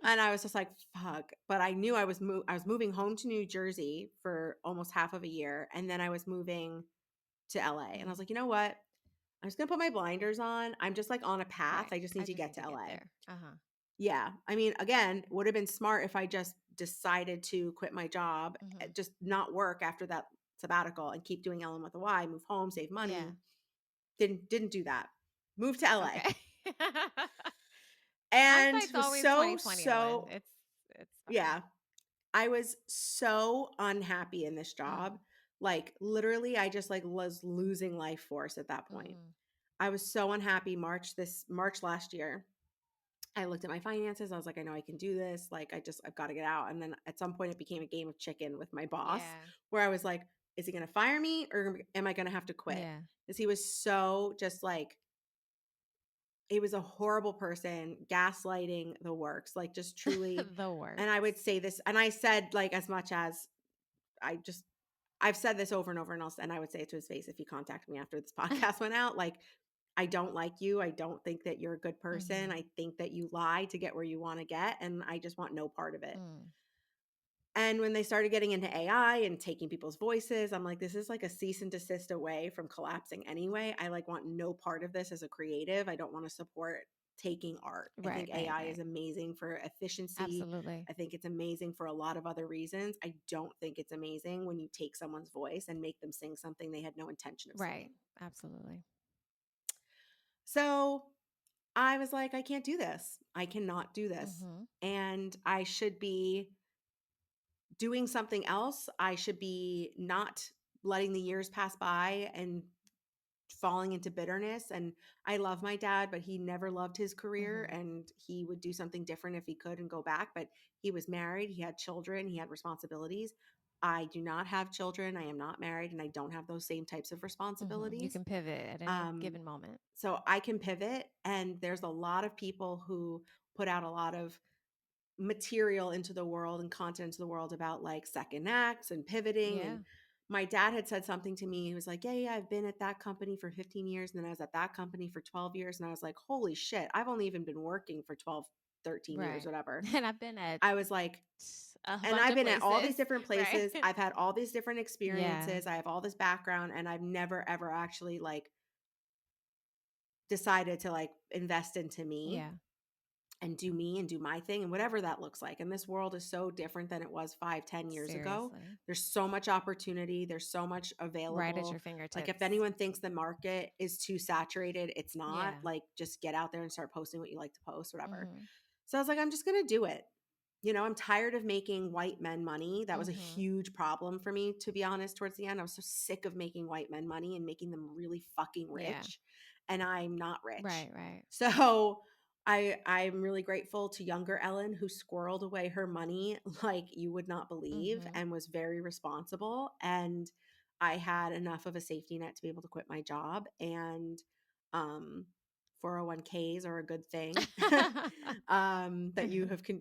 And I was just like, fuck. But I knew I was moving home to New Jersey for almost half of a year. And then I was moving to LA. And I was Mhm. like, you know what? I'm just gonna put my blinders on. I'm just like on a path. Right. I just I need to just get need to to get LA. there. Uh-huh. Yeah. I mean, again, would have been smart if I just decided to quit my job, Mhm. just not work after that sabbatical and keep doing Ellen with a Y, move home, save Yeah. money. Didn't do that. Moved to LA. Okay. And Hindsight's was always 20/20, Ellen. It's fine. yeah, I was so unhappy in this job. Mm. Like literally I just like was losing life force at that point. Mhm. I was so unhappy March last year. I looked at my finances. I was like, I know I can do this. Like, I've got to get out. And then at some point, it became a game of chicken with my boss Yeah. where I was like, is he going to fire me or am I going to have to quit? Yeah. Because he was so just like, he was a horrible person, gaslighting the works, like just truly. The And I would works. say this, and I said, like, as much as I just, I've said this over and over and else, and I would say it to his face if he contacted me after this podcast went out. Like, I don't like you. I don't think that you're a good person. Mhm. I think that you lie to get where you want to get, and I just want no part of it. Mm. And when they started getting into AI and taking people's voices, I'm like, this is like a cease and desist away from collapsing anyway. I like want no part of this as a creative. I don't want to support taking art. I Right, think right, AI is right. amazing for efficiency. Absolutely. I think it's amazing for a lot of other reasons. I don't think it's amazing when you take someone's voice and make them sing something they had no intention of Right. singing. Absolutely. So I was like, I can't do this. I cannot do this. Mhm. And I should be doing something else. I should be not letting the years pass by and falling into bitterness. And I love my dad, but he never loved his career Mhm. and he would do something different if he could and go back. But he was married, he had children, he had responsibilities. I do not have children. I am not married and I don't have those same types of Mhm. You responsibilities. can pivot at any Um, given moment. so I can pivot. And there's a lot of people who put out a lot of material into the world and content into the world about like second acts and pivoting. And Yeah. my dad had said something to me. He was like, yeah, yeah, I've been at that company for 15 years. And then I was at that company for 12 years. And I was like, holy shit, I've only even been working for 12, 13 years, Right. whatever. And I've been at I was like, a and bunch I've of been at all places, these different right? places. I've had all these different Yeah. experiences. I have all this background and I've never ever actually like decided to like invest into me Yeah. and do me and do my thing and whatever that looks like. And this world is so different than it was 5, 10 years ago. Seriously. There's so much opportunity. There's so much Right at your available. Like if fingertips. anyone thinks the market is too saturated, it's not. Yeah. Like just get out there and start posting what you like to post, whatever. Mhm. So I was like, I'm just going to do it. I'm tired of making white men money. That was a Mhm. huge problem for me, to be honest, towards the end. I was so sick of making white men money and making them really fucking Yeah. rich. And I'm not rich. Right, right. So I'm really grateful to younger Ellen who squirreled away her money like you would not believe Mhm. and was very responsible. And I had enough of a safety net to be able to quit my job. And um 401ks are a good thing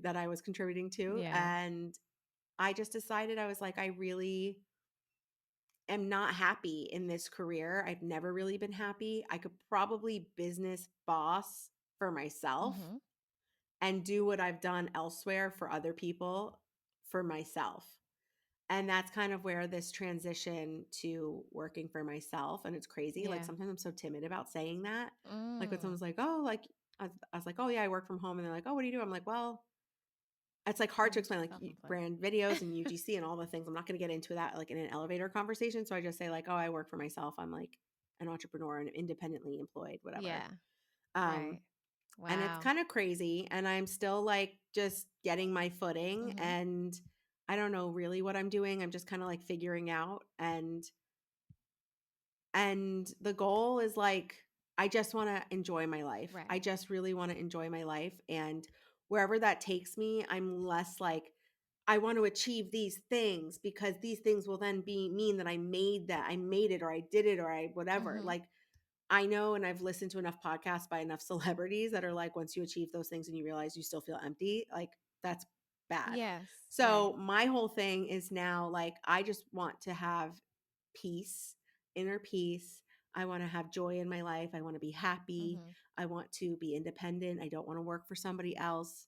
that I was contributing to. Yeah. And I just decided I was like, I really am not happy in this career. I've never really been happy. I could probably business boss for myself Mhm. and do what I've done elsewhere for other people for myself. And that's kind of where this transition to working for myself, and it's crazy. Like Yeah. sometimes I'm so timid about saying that. Like when Mm. someone's like, oh, like I was like, oh yeah, I work from home. And they're like, oh, what do you do? I'm like, well, it's like hard to I'm explain like self-employed. brand videos and UGC and all the things. I'm not going to get into that like in an elevator conversation. So I just say like, oh, I work for myself. I'm like an entrepreneur and independently employed, whatever. Yeah. Um, Right. and it's Wow. kind of crazy. And I'm still like just getting my footing Mhm. and I don't know really what I'm doing. I'm just kind of like figuring out and the goal is like, I just want to enjoy my life. I Right. just really want to enjoy my life. And wherever that takes me, I'm less like, I want to achieve these things because these things will then mean that I made it or I did it or I whatever. Mhm. Like I know and I've listened to enough podcasts by enough celebrities that are like, once you achieve those things and you realize you still feel empty, like that's bad. Yes. So Right. my whole thing is now like, I just want to have peace, inner peace. I want to have joy in my life. I want to be happy. Mhm. I want to be independent. I don't want to work for somebody else.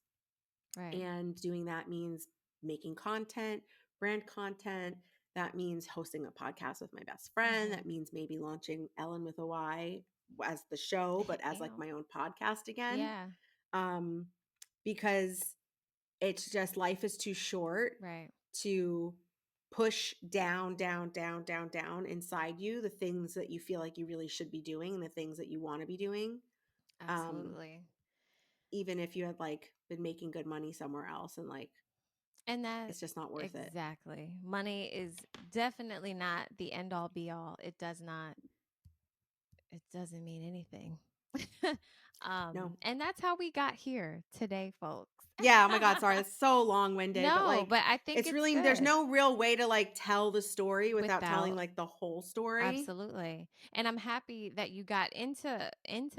Right. And doing that means making content, brand content. That means hosting a podcast with my best friend. Mhm. That means maybe launching Ellen with a Y as the show, but as like Ew. my own podcast again. Yeah. Um, because it's just life is too short Right. to push down, down, down, down, down inside you the things that you feel like you really should be doing, the things that you want to be doing. Um, Absolutely. even if you had like been making good money somewhere else and like And that it's just not worth it. exactly. Money is definitely not the end all be all. It doesn't mean anything. No. And that's how we got here today, folks. Yeah, oh my god, sorry, it's so long-winded, but, No, like, but I think it's it's really there's good no real way to, like, tell the story without telling, without like, the whole story. absolutely. And I'm happy that you got into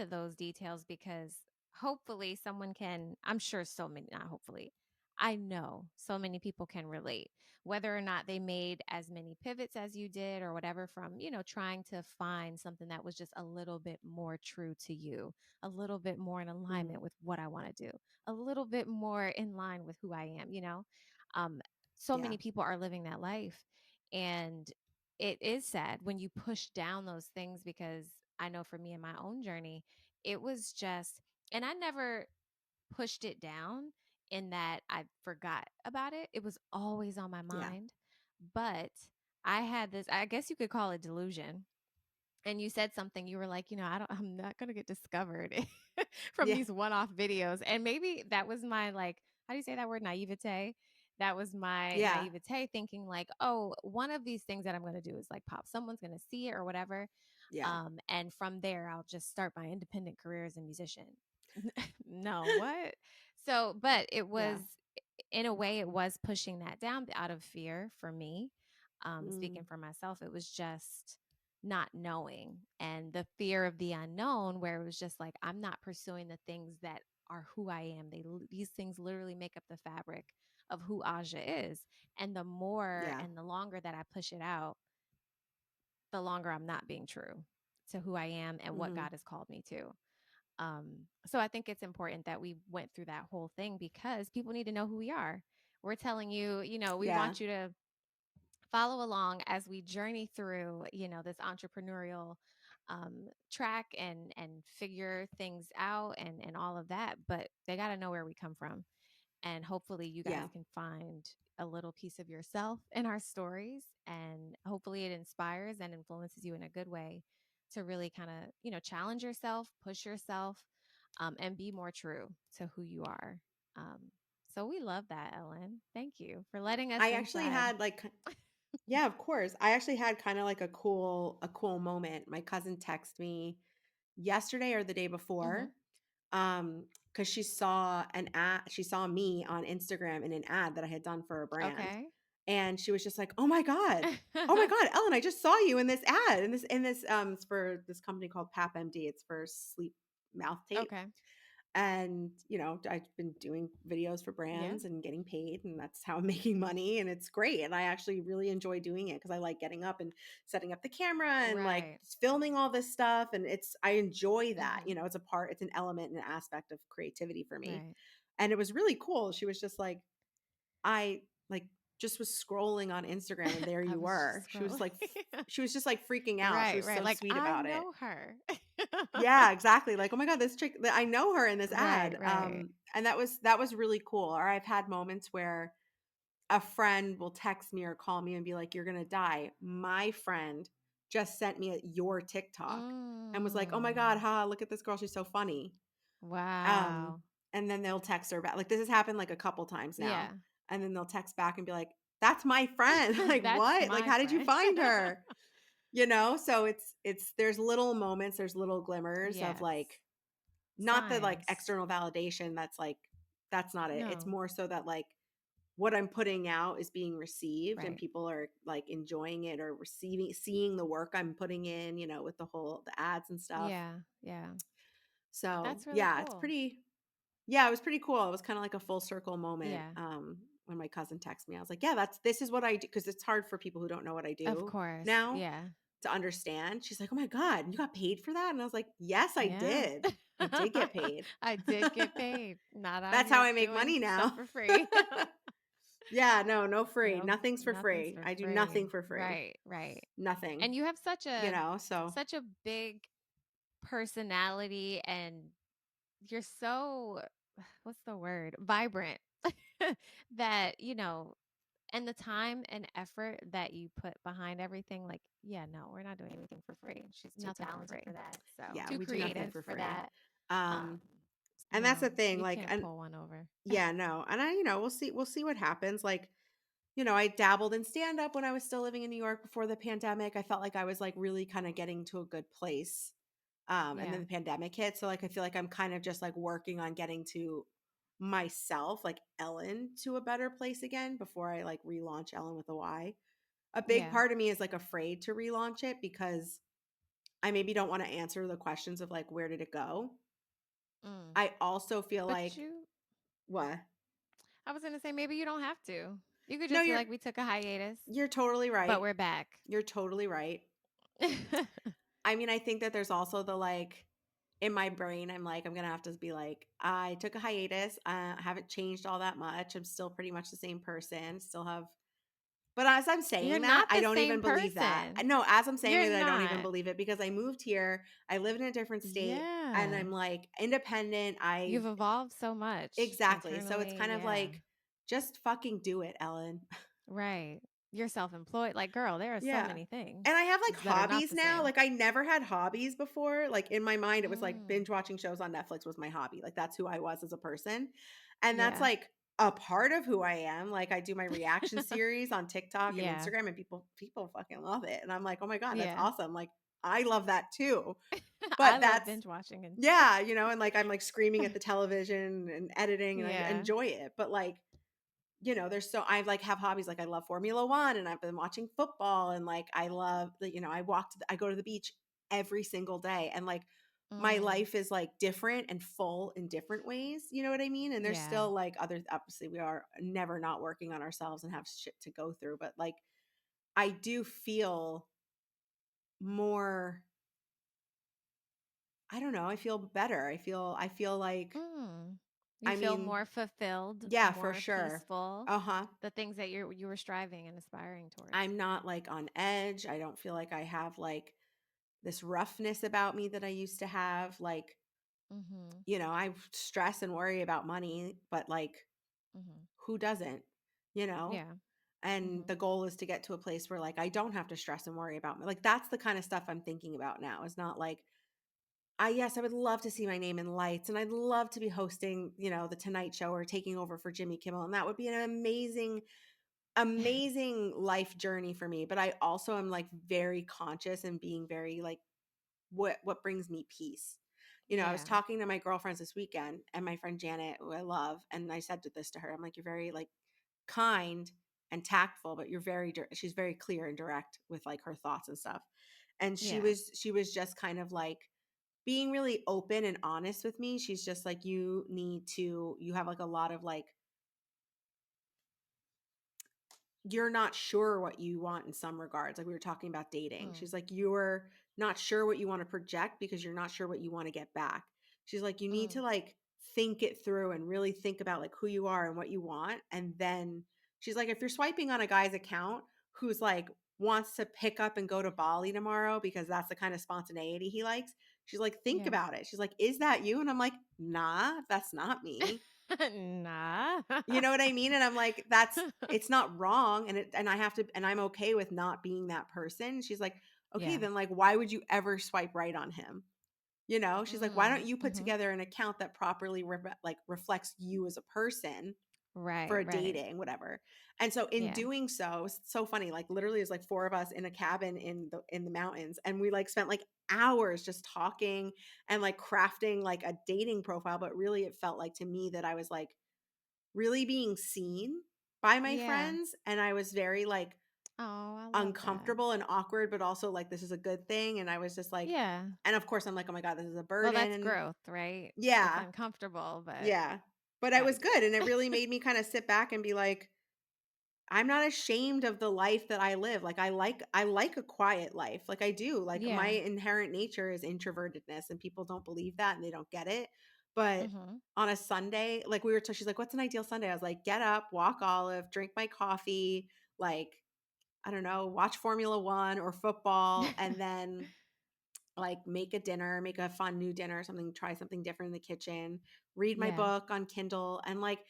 those details because hopefully someone can I'm sure so many not hopefully. I know so many people can relate whether or not they made as many pivots as you did or whatever from, trying to find something that was just a little bit more true to you, a little bit more in Mm, alignment with what I want to do, a little bit more in line with who I am. Um so yeah, many people are living that life and it is sad when you push down those things because I know for me in my own journey, it was just, and I never pushed it down in that I forgot about it. It was always on my yeah, mind. But I had this, I guess you could call it delusion. And you said something, you were like, I'm not going to get discovered from yeah, these one off videos. And maybe that was my, like, how do you say that word? Naivete. That was my yeah, naivete thinking, like, oh, one of these things that I'm going to do is like pop. Someone's going to see it or whatever. yeah, And from there, I'll just start my independent career as a musician. No, what? So, but it yeah, was, in a way, it was pushing that down out of fear for me. Speaking mm, for myself, it was just not knowing and the fear of the unknown, where it was just like, I'm not pursuing the things that are who I am. These things literally make up the fabric of who Aja is. And the more yeah. and the longer that I push it out, the longer I'm not being true to who I am and what Mhm. God has called me to. So I think it's important that we went through that whole thing because people need to know who we are. We're telling you, we Yeah, want you to follow along as we journey through, this entrepreneurial track and figure things out and all of that. But they got to know where we come from. And hopefully, you guys yeah. can find a little piece of yourself in our stories. And hopefully, it inspires and influences you in a good way to really kind of, challenge yourself, push yourself, and be more true to who you are. Um, so, we love that, Ellen. Thank you for letting us I actually inside. had, like yeah, of course. I actually had kinda like a cool moment. My cousin texted me yesterday or the day Hmm. before. Because she saw me on Instagram in an ad that I had done for a brand, Okay. and she was just like, oh my god, Ellen, I just saw you in this ad, it's for this company called PapMD, it's for sleep mouth tape. Okay. And, I've been doing videos for Yeah. brands and getting paid, and that's how I'm making money, and it's great, and I actually really enjoy doing it because I like getting up and setting up the camera and, like, Right. filming all this stuff, and I enjoy that, Hmm. it's an element and an aspect of creativity for me, Right. and it was really cool. She was just like I, like, just was scrolling on Instagram, and there I you was were. just scrolling. She was just, like, freaking out. She Right. was Right. so Like, sweet I about it. know her. Yeah, exactly, like, "Oh my god, this chick I know her in this Right. ad," Right. and that was really cool. Or I've had moments where a friend will text me or call me and be like, "You're gonna die." My friend just sent me your TikTok and was like, "Oh my god, Mm. ha, look at this girl, she's so funny." Um, Wow. and then they'll text her back. Like, this has happened, like, a couple times now, Yeah. and then they'll text back and be like, "That's my friend." Like, That's "What? Like, my how did you friend. find her?" So it's there's little moments, there's little glimmers of, Yes. like, not the, like, Signs. external validation that's, like that's not it. It's No. more so that, like, what I'm putting out is being received and Right. people are, like, enjoying it or seeing the work I'm putting in, with the ads and stuff. Yeah. Yeah. So, That's really yeah, cool. it was pretty cool. It was kinda like a full circle moment, Yeah. when my cousin texted me. I was like, "Yeah, this is what I do," because it's hard for people who don't know what I Of do course. now Yeah. to understand. She's like, "Oh my god, you got paid for that?" And I was like, "Yes, I Yeah. did. I did get paid. I did get paid. Not out That's how here I make doing money stuff now." for free. Yeah, no, no free. No, Nothing's for nothing's free. for I do free. nothing for free. Right, right. Nothing, And you have so such a big personality and you're so what's the word? Vibrant. That, and the time and effort that you put behind everything, like, yeah, no, we're not doing anything for free. She's too Nothing for talented free. for that. So Yeah, too we do nothing creative for for free. that. Um, Um, and that's the thing, you like, can't and pull one over. yeah, no, and we'll see what happens. Like, I dabbled in stand up when I was still living in New York before the pandemic. I felt like I was like really kind of getting to a good place. And then Yeah. the pandemic hit. So like I feel like I'm kind of just like working on getting to myself, like Ellen, to a better place again before I like relaunch Ellen with a Y. A big Yeah. part of me is like afraid to relaunch it because I maybe don't want to answer the questions of like where did it go. Mm. I also feel But like what? I was gonna say maybe you don't have to. You could No, just be you're like, we took a hiatus, you're totally but right. we're back. You're totally right. I mean, I think that there's also the like in my brain, I'm like, I'm gonna have to be like, I took a hiatus. Haven't changed all that much. I'm still pretty much the same person. Still have, but as I'm You're saying that, not I the don't same even believe that. person. No, as I'm saying You're it, I don't even not. believe it because I moved here. I live in a different state, and Yeah. I'm like independent. You've evolved so much Exactly. So it's internally. kind of Yeah. like, just fucking do it, Ellen. Right. You're self-employed. Like, girl, there are so Yeah. many things And I have, like, that are not hobbies the now, same. like, I never had hobbies before, like, in my mind, it was, like, Mm. binge watching shows on Netflix was my hobby, like, that's who I was as a person, and that's, Yeah. like, a part of who I am, like, I do my reaction series on TikTok and Yeah. Instagram, and people fucking love it, and I'm like, "Oh my god, that's Yeah. awesome," like, I love that too, I but love that's binge watching and yeah, and, like, I'm, like, screaming at the television and editing, and I yeah. enjoy it, but, like, there's so I like have hobbies like I love Formula 1 and I've been watching football and like I love the I go to the beach every single day and like my Mm. life is like different and full in different ways, you know what I mean? And there's Yeah. still like other obviously we are never not working on ourselves and have shit to go through, but like I do feel more I don't know, I feel better. I feel like Mm. You I feel mean, more fulfilled, yeah, for more sure. peaceful. Uh-huh. The things that you were striving and aspiring towards. I'm not like on edge. I don't feel like I have like this roughness about me that I used to have. Like, Mhm. I stress and worry about money, but like, Mhm. who doesn't, you know? Yeah. And Mhm. the goal is to get to a place where like I don't have to stress and worry about me. Like, that's the kind of stuff I'm thinking about now. It's not like, yes, I would love to see my name in lights and I'd love to be hosting, the Tonight Show or taking over for Jimmy Kimmel. And that would be an amazing life journey for me, but I also am like very conscious and being very like what brings me peace. I was Yeah. talking to my girlfriends this weekend and my friend Janet, who I love, and I said this to her. I'm like, you're very like kind and tactful, but she's very clear and direct with like her thoughts and stuff. And she Yeah. was she was just kind of like being really open and honest with me. She's just like, you have like a lot of like you're not sure what you want in some regards. Like we were talking about dating. Mm. She's like, you're not sure what you want to project because you're not sure what you want to get back. She's like, you need to Mm. like think it through and really think about like who you are and what you want. And then she's like, if you're swiping on a guy's account who's like wants to pick up and go to Bali tomorrow because that's the kind of spontaneity he likes, she's like, think Yeah. about it. She's like, is that you? And I'm like, nah, that's not me. Nah. You know what I mean? And I'm like, it's not wrong. And I have to, and I'm okay with not being that person. She's like, okay, Yeah. then like, why would you ever swipe right on him? She's like, why don't Mm. you put Mhm. together an account that properly reflects you as a person for Right, a right. dating, whatever. And so in Yeah. doing so, it's so funny. Like literally, it's like four of us in a cabin in the mountains, and we like spent like hours just talking and like crafting like a dating profile. But really, it felt like to me that I was like really being seen by my Yeah. friends, and I was very, like, Oh, I love that. uncomfortable and awkward, but also, like, this is a good thing, and I was just like Yeah. and of course, I'm like, "Oh my god, this is a Well, that's burden." growth, right? It's Yeah, uncomfortable, but yeah, but I was that's good, and it good. really made me kinda sit back and be like, I'm not ashamed of the life that I live. Like I like a quiet life. Like I do. Like my Yeah. inherent nature is introvertedness and people don't believe that and they don't get it. But Mhm. on a Sunday, like she's like, what's an ideal Sunday? I was like, get up, walk Olive, drink my coffee, like, I don't know, watch Formula 1 or football, and then like make a dinner, make a fun new dinner, something, try something different in the kitchen, read my Yeah. book on Kindle. And like,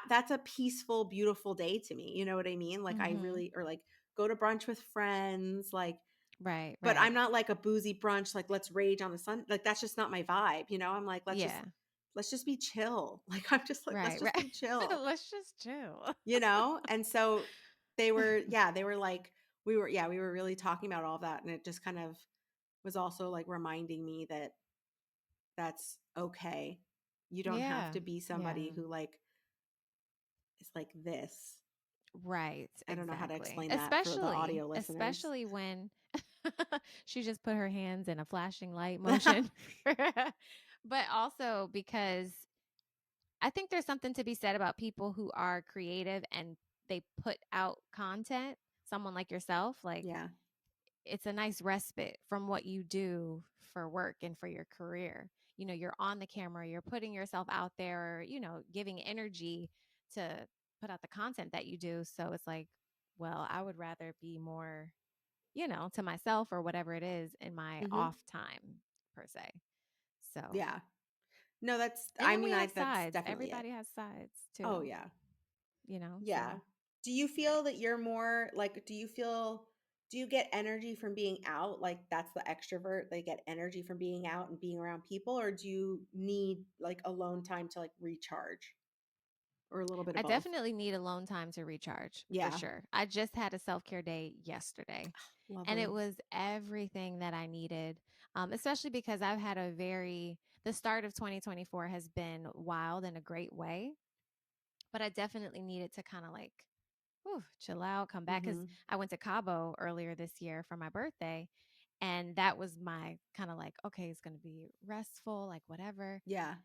that's a peaceful, beautiful day to me. You know what I mean? Like, I Mhm. really, or like go to brunch with friends, like, Right, but right. I'm not like a boozy brunch, like let's rage on the sun. Like, that's just not my vibe. You know, I'm like, Yeah. let's just be chill. Like, I'm just like, let's Right, just right. be chill, Let's just chill. you know? And so they were like, we were really talking about all that. And it just kind of was also like reminding me that that's okay. You don't have Yeah. to be somebody Yeah. who like is like this. Right, I don't know how to exactly. explain that for the Especially audio listeners. especially when she just put her hands in a flashing light motion. But also because I think there's something to be said about people who are creative and they put out content, someone like yourself, like Yeah. it's a nice respite from what you do for work and for your career. You know, you're on the camera, you're putting yourself out there, giving energy to put out the content that you do. So it's like, well, I would rather be more, to myself or whatever it is in my Mhm. off time per se. So, Yeah. No, that's and I then we mean, have that's sides. definitely it. Everybody has sides Oh, too, yeah. so, Yeah. Do you right. feel that you're more like do you get energy from being out? Like that's the extrovert, they get energy from being out and being around people, or do you need like alone time to like recharge or a little bit of I both? definitely need alone time to recharge for Yeah. sure. I just had a self care day yesterday, and it Lovely. was everything that I needed, especially because I've had the start of 2024 has been wild in a great way, but I definitely needed to kind of like, whew, chill out, come back. Cause Mhm. I went to Cabo earlier this year for my birthday. And that was my kind of like, okay, it's going to be restful, like whatever. Yeah.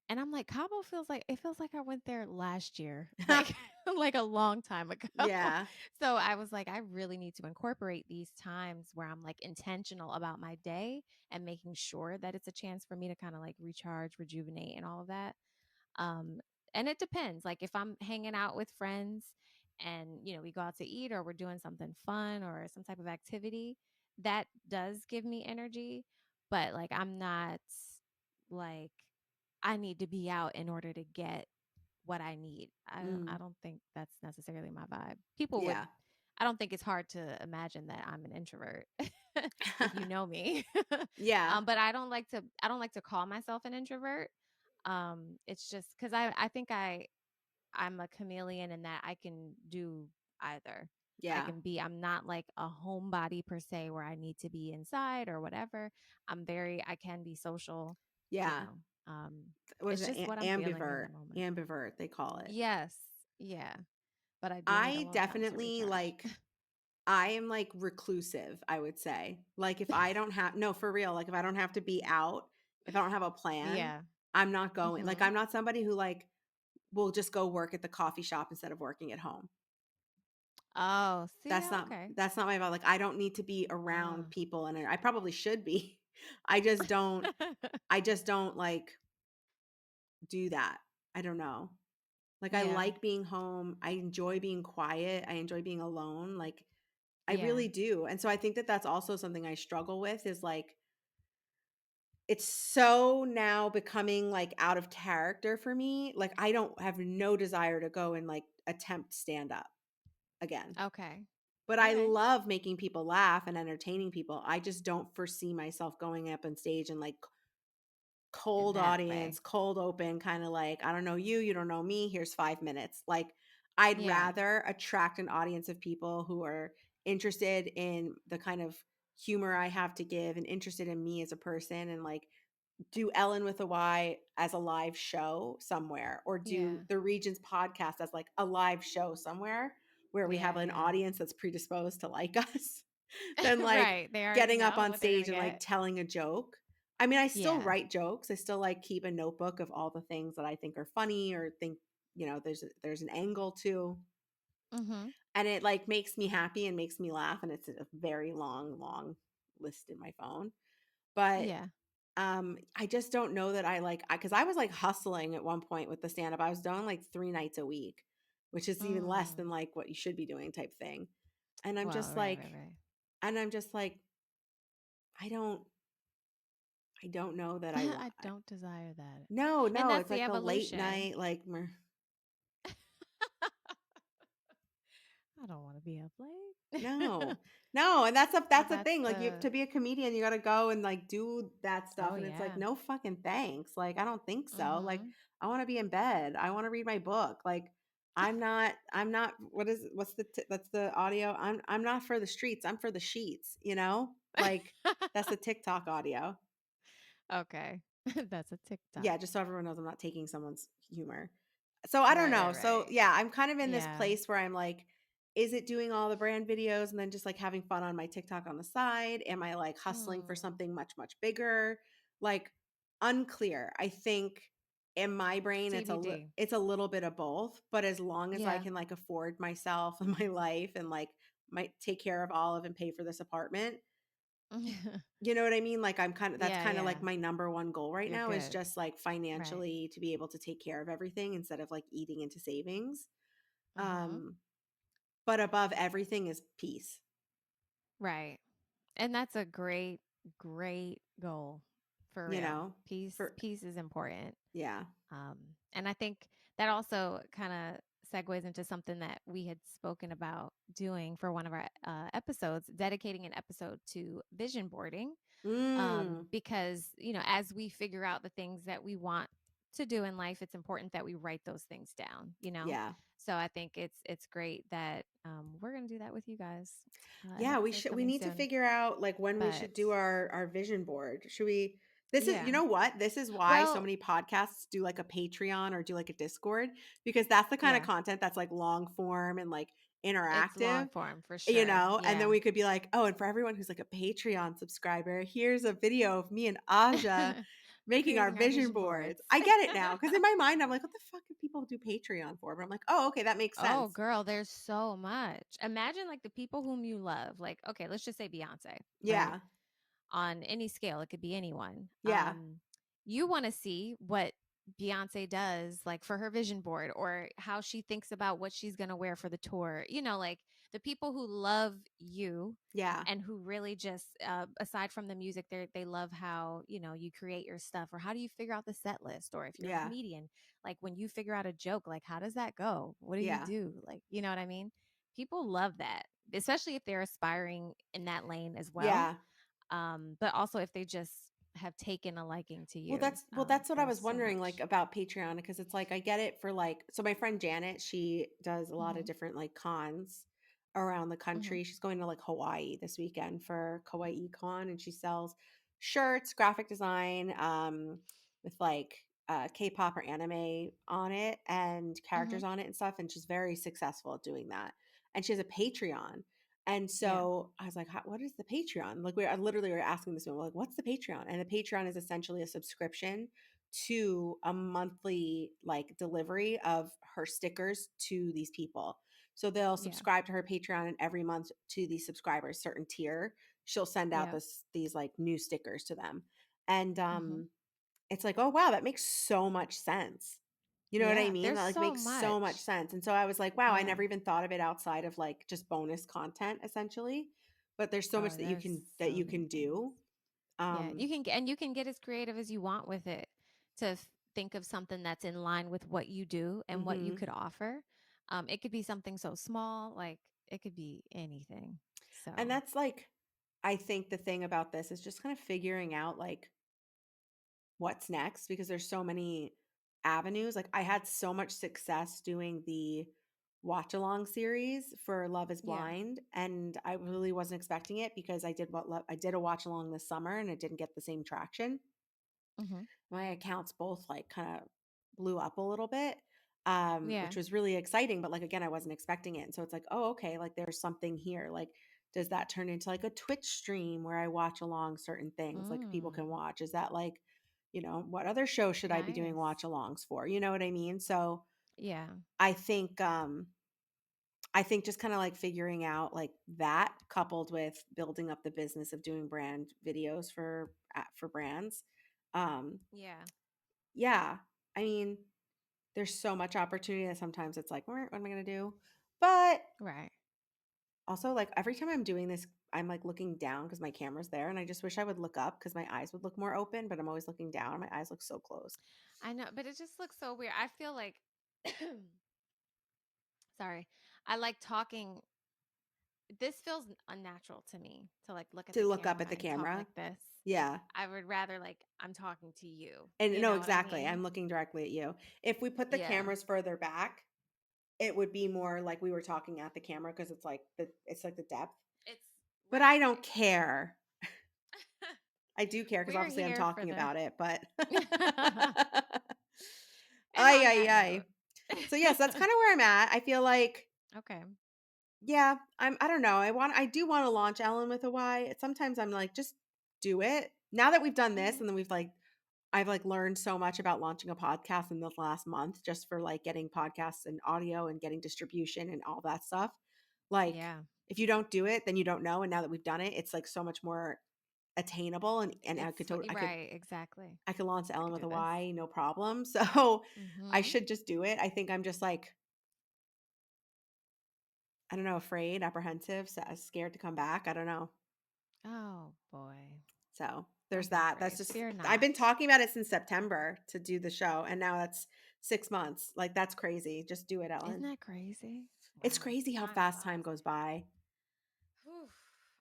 And I'm like, Cabo feels like I went there last year, like like a long time ago. Yeah. So I was like, I really need to incorporate these times where I'm like intentional about my day and making sure that it's a chance for me to kind of like recharge, rejuvenate, and all of that. Um, and it depends. Like if I'm hanging out with friends and we go out to eat or we're doing something fun or some type of activity, that does give me energy. But like I'm not like I need to be out in order to get what I need. I Mm. don't think that's necessarily my vibe. People would Yeah. I don't think it's hard to imagine that I'm an introvert if you know me. Yeah. But I don't like to call myself an introvert. It's just because I think I'm a chameleon in that I can do either. Yeah. I'm not like a homebody per se where I need to be inside or whatever. I can be social, you Yeah. know. Um, What is it's it? just what I'm feeling in Ambivert. the moment. Ambivert, they call it. Yes. Yeah. But I do need I alone time to definitely recharge. like I am like reclusive, I would say. Like if I don't have no, for real, like if I don't have to be out, if I don't have a plan, Yeah. I'm not going. Like Mhm. I'm not somebody who like will just go work at the coffee shop instead of working at home. Oh, see, okay. That's not my vibe. Like I don't need to be around Ah. people and I probably should be. I just don't like do that. I don't know. Like I Yeah. like being home. I enjoy being quiet. I enjoy being alone. Like I Yeah. really do. And so I think that that's also something I struggle with is like it's so now becoming like out of character for me. Like I don't have no desire to go and like attempt stand up again. Okay. But I Okay. love making people laugh and entertaining people. I just don't foresee myself going up on stage and like In cold that way. audience, cold open, kind of like, I don't know you, you don't know me, here's 5 minutes. Like, I'd Yeah. rather attract an audience of people who are interested in the kind of humor I have to give and interested in me as a person and like do Ellen with a Y as a live show somewhere or do Yeah. the Regions podcast as like a live show somewhere where we have Yeah, an yeah. audience that's predisposed to like us than like Right. They already getting up know on what they're gonna stage and like get. telling a joke. I mean, I still Yeah. write jokes. I still like keep a notebook of all the things that I think are funny or think, there's an angle to. Mhm. And it like makes me happy and makes me laugh and it's a very long, long list in my phone. But Yeah. I just don't know that because I was like hustling at one point with the stand up. I was doing like 3 nights a week, which is even less than Mm. like what you should be doing type thing. And I'm Well, just right, like, right, right. and I'm just like, I don't. I don't know that I want. I don't desire that. No, And no, that's it's the like a late evolution. night, like, I don't want to be up late. no. No, and But that's the that's thing, like, you the to be a comedian, you gotta go and, like, do that oh stuff, and it's like, yeah. "No fucking thanks." Like, I don't think so. Like, Mhm. I wanna be in bed. I wanna read my book. Like, I'm not what's that's the audio? I'm not for the streets, I'm for the sheets, you know? Like, that's the TikTok audio. Okay. That's a TikTok. Yeah, just so everyone knows I'm not taking someone's humor. So I don't Right, know. right, So right. yeah, I'm kind of in this Yeah. place where I'm like, is it doing all the brand videos and then just like having fun on my TikTok on the side? Am I like hustling for Mm. something much, much bigger? Like unclear. I think in my brain TBD. it's a little bit of both, but as long as I Yeah. can like afford myself and my life and like might take care of Olive and pay for this apartment, you know what I mean? Like, I'm kinda that's Yeah, kinda like yeah. my number 1 goal right You're now is good. just, like, Right. financially to be able to take care of everything instead of, like, eating into savings. Mhm. Um, but above everything is peace, Right. And that's a great, great goal for you real. know? For Peace is important. yeah. And I think that also kind of segues into something that we had spoken about doing for one of our episodes, dedicating an episode to vision boarding. Mm. Because, as we figure out the things that we want to do in life, it's important that we write those things down. Yeah. So I think it's great that we're going to do that with you guys. An Yeah, episode we coming need to soon. figure out, like, when we But should do our vision board. Should we this is you yeah. know what? This is why so Well, many podcasts do, like, a Patreon or do, like, a Discord because that's the kinda yeah. content that's, like, long form and, like, It's long interactive. form for You sure. know, and then Yeah. we could be like, "Oh, and for everyone who's like a Patreon subscriber, here's a video of me and Aja making our Creating our vision vision boards." boards. I get it now because in my mind, I'm like, "What the fuck do people do Patreon for?" But I'm like, "Oh, okay, that makes Oh, sense." girl, there's so much. Imagine like the people whom you love. Like, okay, let's just say Beyonce, right? Yeah. On any scale, it could be anyone. Yeah. You want to see what Beyonce does, like for her vision board, or how she thinks about what she's going to wear for the tour. Like the people who love you Yeah. and who really just, aside from the music, they love how you create your stuff, or how do you figure out the set list, or if you're a Yeah. comedian, like when you figure out a joke, like how does that go? What do you Yeah. do? Like, you know what I mean? People love that, especially if they're aspiring in that lane as well, Yeah. but also if they just have taken a liking to Well, you. that's what I There's was so wondering, like, much. about Patreon because it's like I get it for, like so my friend Janet, she does a lot of Mhm, different, like, cons around the mhm, country. She's going to, like, Hawaii this weekend for Kauai Con, and she sells shirts, graphic design, with, like, K-pop or anime on it and mhm. characters on it and stuff, and she's very successful at doing that, and she has a Patreon. And Yeah, so I was like, what is the Patreon? Like, I literally were asking this woman, like, what's the Patreon? And the Patreon is essentially a subscription to a monthly like delivery of her stickers to these people. So they'll yeah, subscribe to her Patreon, and every month to these subscribers, certain tier, she'll send out yeah, these like new stickers to them. And mhm. it's like, "Oh, wow, that makes so much sense." You know what I Yeah, mean? there's That, like, so makes so much much. sense, and so I was like, "Wow, I Yeah. never even thought of it outside of, like, just bonus content, essentially." But there's so much Oh, there's that so you many can things. do. Yeah, Um you can get as creative as you want with it to think of something that's in line with what you do and what you mhm. could offer. It could be something so small, like it could be anything. And So, that's, like I think the thing about this is just kind of figuring out, like, what's next because there's so many avenues. Like I had so much success doing the watch along series for Love is yeah. Blind and I really wasn't expecting it because I did a watch along this summer and it didn't get the same traction. Mhm. My accounts both like kind of blew up a little bit, Yeah. which was really exciting, but like again I wasn't expecting it. And so it's like, "Oh, okay, like there's something here." Like does that turn into like a Twitch stream where I watch along certain things like people can Mm. watch? Is that like, what other show should I be doing Nice. watch alongs for? You know what I mean? So Yeah. I think I think just kind of like figuring out like that coupled with building up the business of doing brand videos for brands. Um Yeah. yeah, I mean, there's so much opportunity that sometimes it's like, what am I going to do? But Right. Also, like, every time I'm doing this, I'm, like, looking down because my camera's there, and I just wish I would look up because my eyes would look more open, but I'm always looking down, and my eyes look so closed. I know, but it just looks so weird. I feel like sorry. I like talking this feels unnatural to me to like look at To the look up at camera the and talk camera. like this. Yeah. I would rather like I'm talking to you. And You no, know what I exactly, mean? I'm looking directly at you. If we put the Yeah. cameras further back, it would be more like we were talking at the camera because it's like the depth. It's But I right. don't care. I do care because We're obviously I'm here for talking the about it, but And ay, on ay, that note. ay. So, yes, that's kinda where I'm at. I feel like, Okay. yeah, I don't know. I do wanna launch Ellen with a Y. Sometimes I'm like, "Just do it." Now that we've done this Mhm. and then I've, like, learned so much about launching a podcast in the last month just for, like, getting podcasts and audio and getting distribution and all that stuff. Like, Yeah. if you don't do it, then you don't know, and now that we've done it, it's, like, so much more attainable, and It's right, exactly. I could launch I Ellen could with do a this. Y, no problem. So, I Mhm. should just do it. I think I'm just, like, I don't know, afraid, apprehensive, scared to come back. I don't know. Oh boy. So, there's Don't be that. That's afraid. just Fear I've been not. talking about it since September to do the show, and now that's 6 months. Like, that's crazy. Just do it, Isn't Ellen. that crazy? It's Wow. crazy how Time fast time flies. goes by. Whew.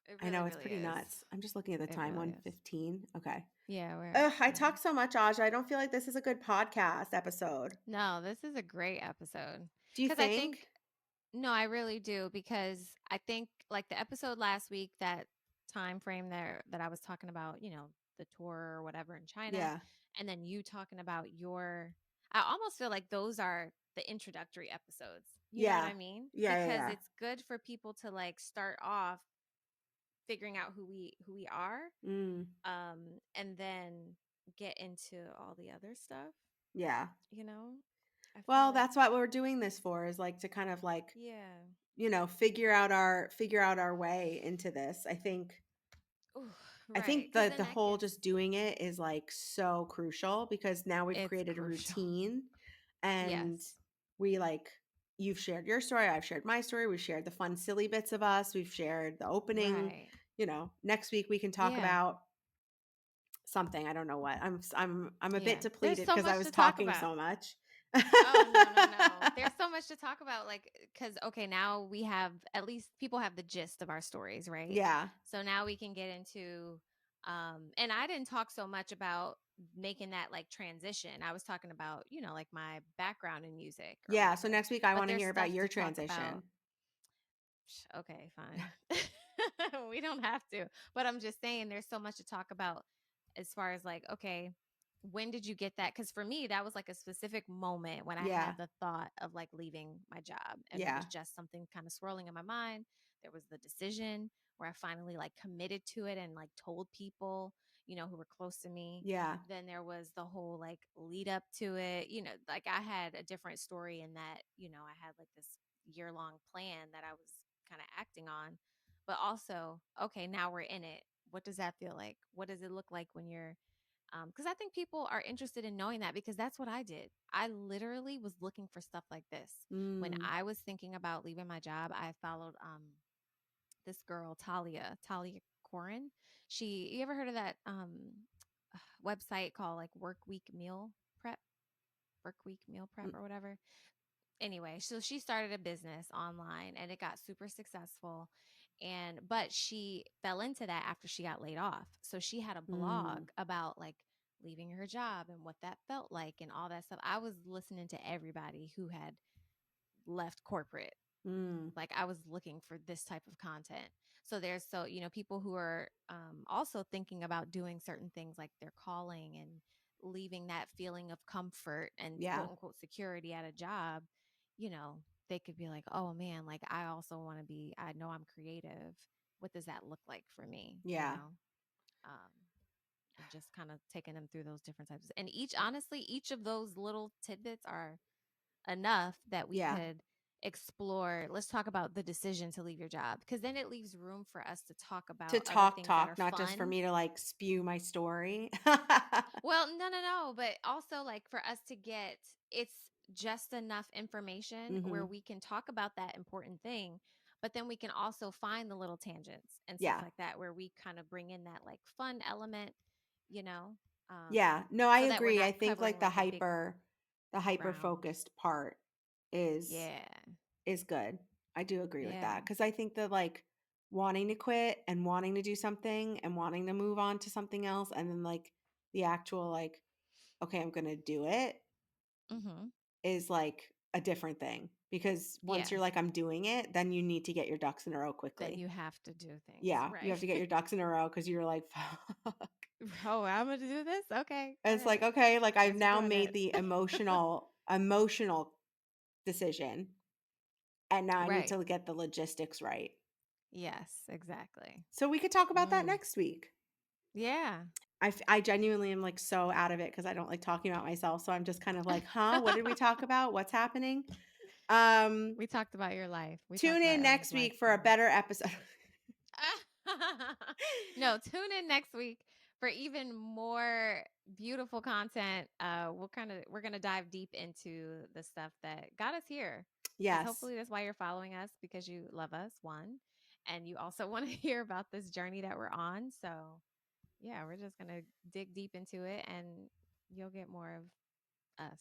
It I really, know, it's really pretty is. nuts. I'm just looking at the It time, really is. 1:15. Okay. Yeah, Ugh, I yeah. talk so much, Aja. I don't feel like this is a good podcast episode. No, this is a great episode. Do you Cause I think think? no, I really do because I think like the episode last week, that time frame there that I was talking about, the tour or whatever in China, Yeah. and then you talking about your I almost feel like those are the introductory episodes. You know what Yeah. I mean? Yeah, yeah, Because yeah. it's good for people to like start off figuring out who we are, Mm, and then get into all the other stuff, yeah. you know? I feel Well, like that's what we're doing this for is like to kind of like, yeah. figure out our way into this. Ooh, I right. think Cause that then the that whole gives just doing it is like so crucial because now we've it's created a crucial. routine and Yes. we like you've shared your story, I've shared my story, we've shared the fun silly bits of us, we've shared the opening, Right. next week we can talk Yeah. about something, I don't know what. I'm a bit Yeah. There's depleted so because I much was to talk talking about. so much. Oh, no, no, no. There's so much to talk about, like, because, okay, now we have at least people have the gist of our stories, right? Yeah. So now we can get into, and I didn't talk so much about making that like transition. I was talking about, like my background in music or Yeah, so whatever. next week I But wanna there's hear about stuff your to talk about. transition. Okay, fine. We don't have to. But I'm just saying there's so much to talk about as far as like, okay, when did you get that? Because for me, that was like a specific moment when I Yeah. had the thought of like leaving my job. And it was Yeah. just something kind of swirling in my mind. There was the decision where I finally like committed to it and like told people, who were close to me. Yeah. Then there was the whole like lead up to it. Like I had a different story in that, I had like this year long plan that I was kind of acting on. But also, okay, now we're in it. What does that feel like? What does it look like when you're because I think people are interested in knowing that because that's what I did. I literally was looking for stuff like this. When Mm, I was thinking about leaving my job, I followed this girl, Talia Corin. You ever heard of that website called like Work Week Meal Prep mm, or whatever? Anyway, so she started a business online and it got super successful, but she fell into that after she got laid off. So she had a mm, blog about like leaving her job and what that felt like and all that stuff. I was listening to everybody who had left corporate. mm. Like I was looking for this type of content. So there's people who are also thinking about doing certain things like their calling and leaving that feeling of comfort and Yeah. quote unquote security at a job. They could be like, oh man, like I also want to be. I know I'm creative. What does that look like for me? Yeah. Um, and just kind of taking them through those different types. And each of those little tidbits are enough that we Yeah. could explore. Let's talk about the decision to leave your job because then it leaves room for us to talk To about other talk, things that are talk, not just for fun. me to, like, spew my story. Well, no, no, no, but also like for us to get it's just enough information where Mhm. we can talk about that important thing, but then we can also find the little tangents and stuff Yeah. like that where we kind of bring in that like fun element, you know, um, Yeah. No, I so that we're agree. not I think covering like like a big the hyper ground. focused part is Yeah. is good. I do agree with Yeah. that cuz I think that like wanting to quit and wanting to do something and wanting to move on to something else and then like the actual like okay, I'm going to do it Mm-hmm. is like a different thing because once Yeah. you're like I'm doing it, then you need to get your ducks in a row Then quickly. you have to do things. Yeah, you Right. have to get your ducks in a row cuz you're like fuck. Oh, I'm going to do this. Okay. All It's like, right. okay, like I've Guess we're now doing made it. the emotional decision and now I need Right. to get the logistics right. Yes, exactly. So we could talk about that Mm. next week. Yeah. I genuinely am like so out of it because I don't like talking about myself. So I'm just kind of like, huh, what did we talk about? What's happening? Um, We talked about your life. We Tune talked about in Ellyn's next life week for a journey. better episode. No, tune in next week for even more beautiful content. We're gonna dive deep into the stuff that got us here. Because Yes. hopefully that's why you're following us because you love us, one. And you also want to hear about this journey that we're on. So yeah, we're just gonna dig deep into it and you'll get more of us.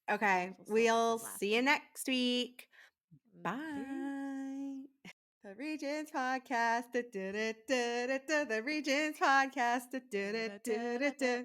Okay. Beautiful souls We'll and see you laughter. next week. Peace. Bye. The Regions Podcast. The Regions Podcast. Da, da, da, da, da.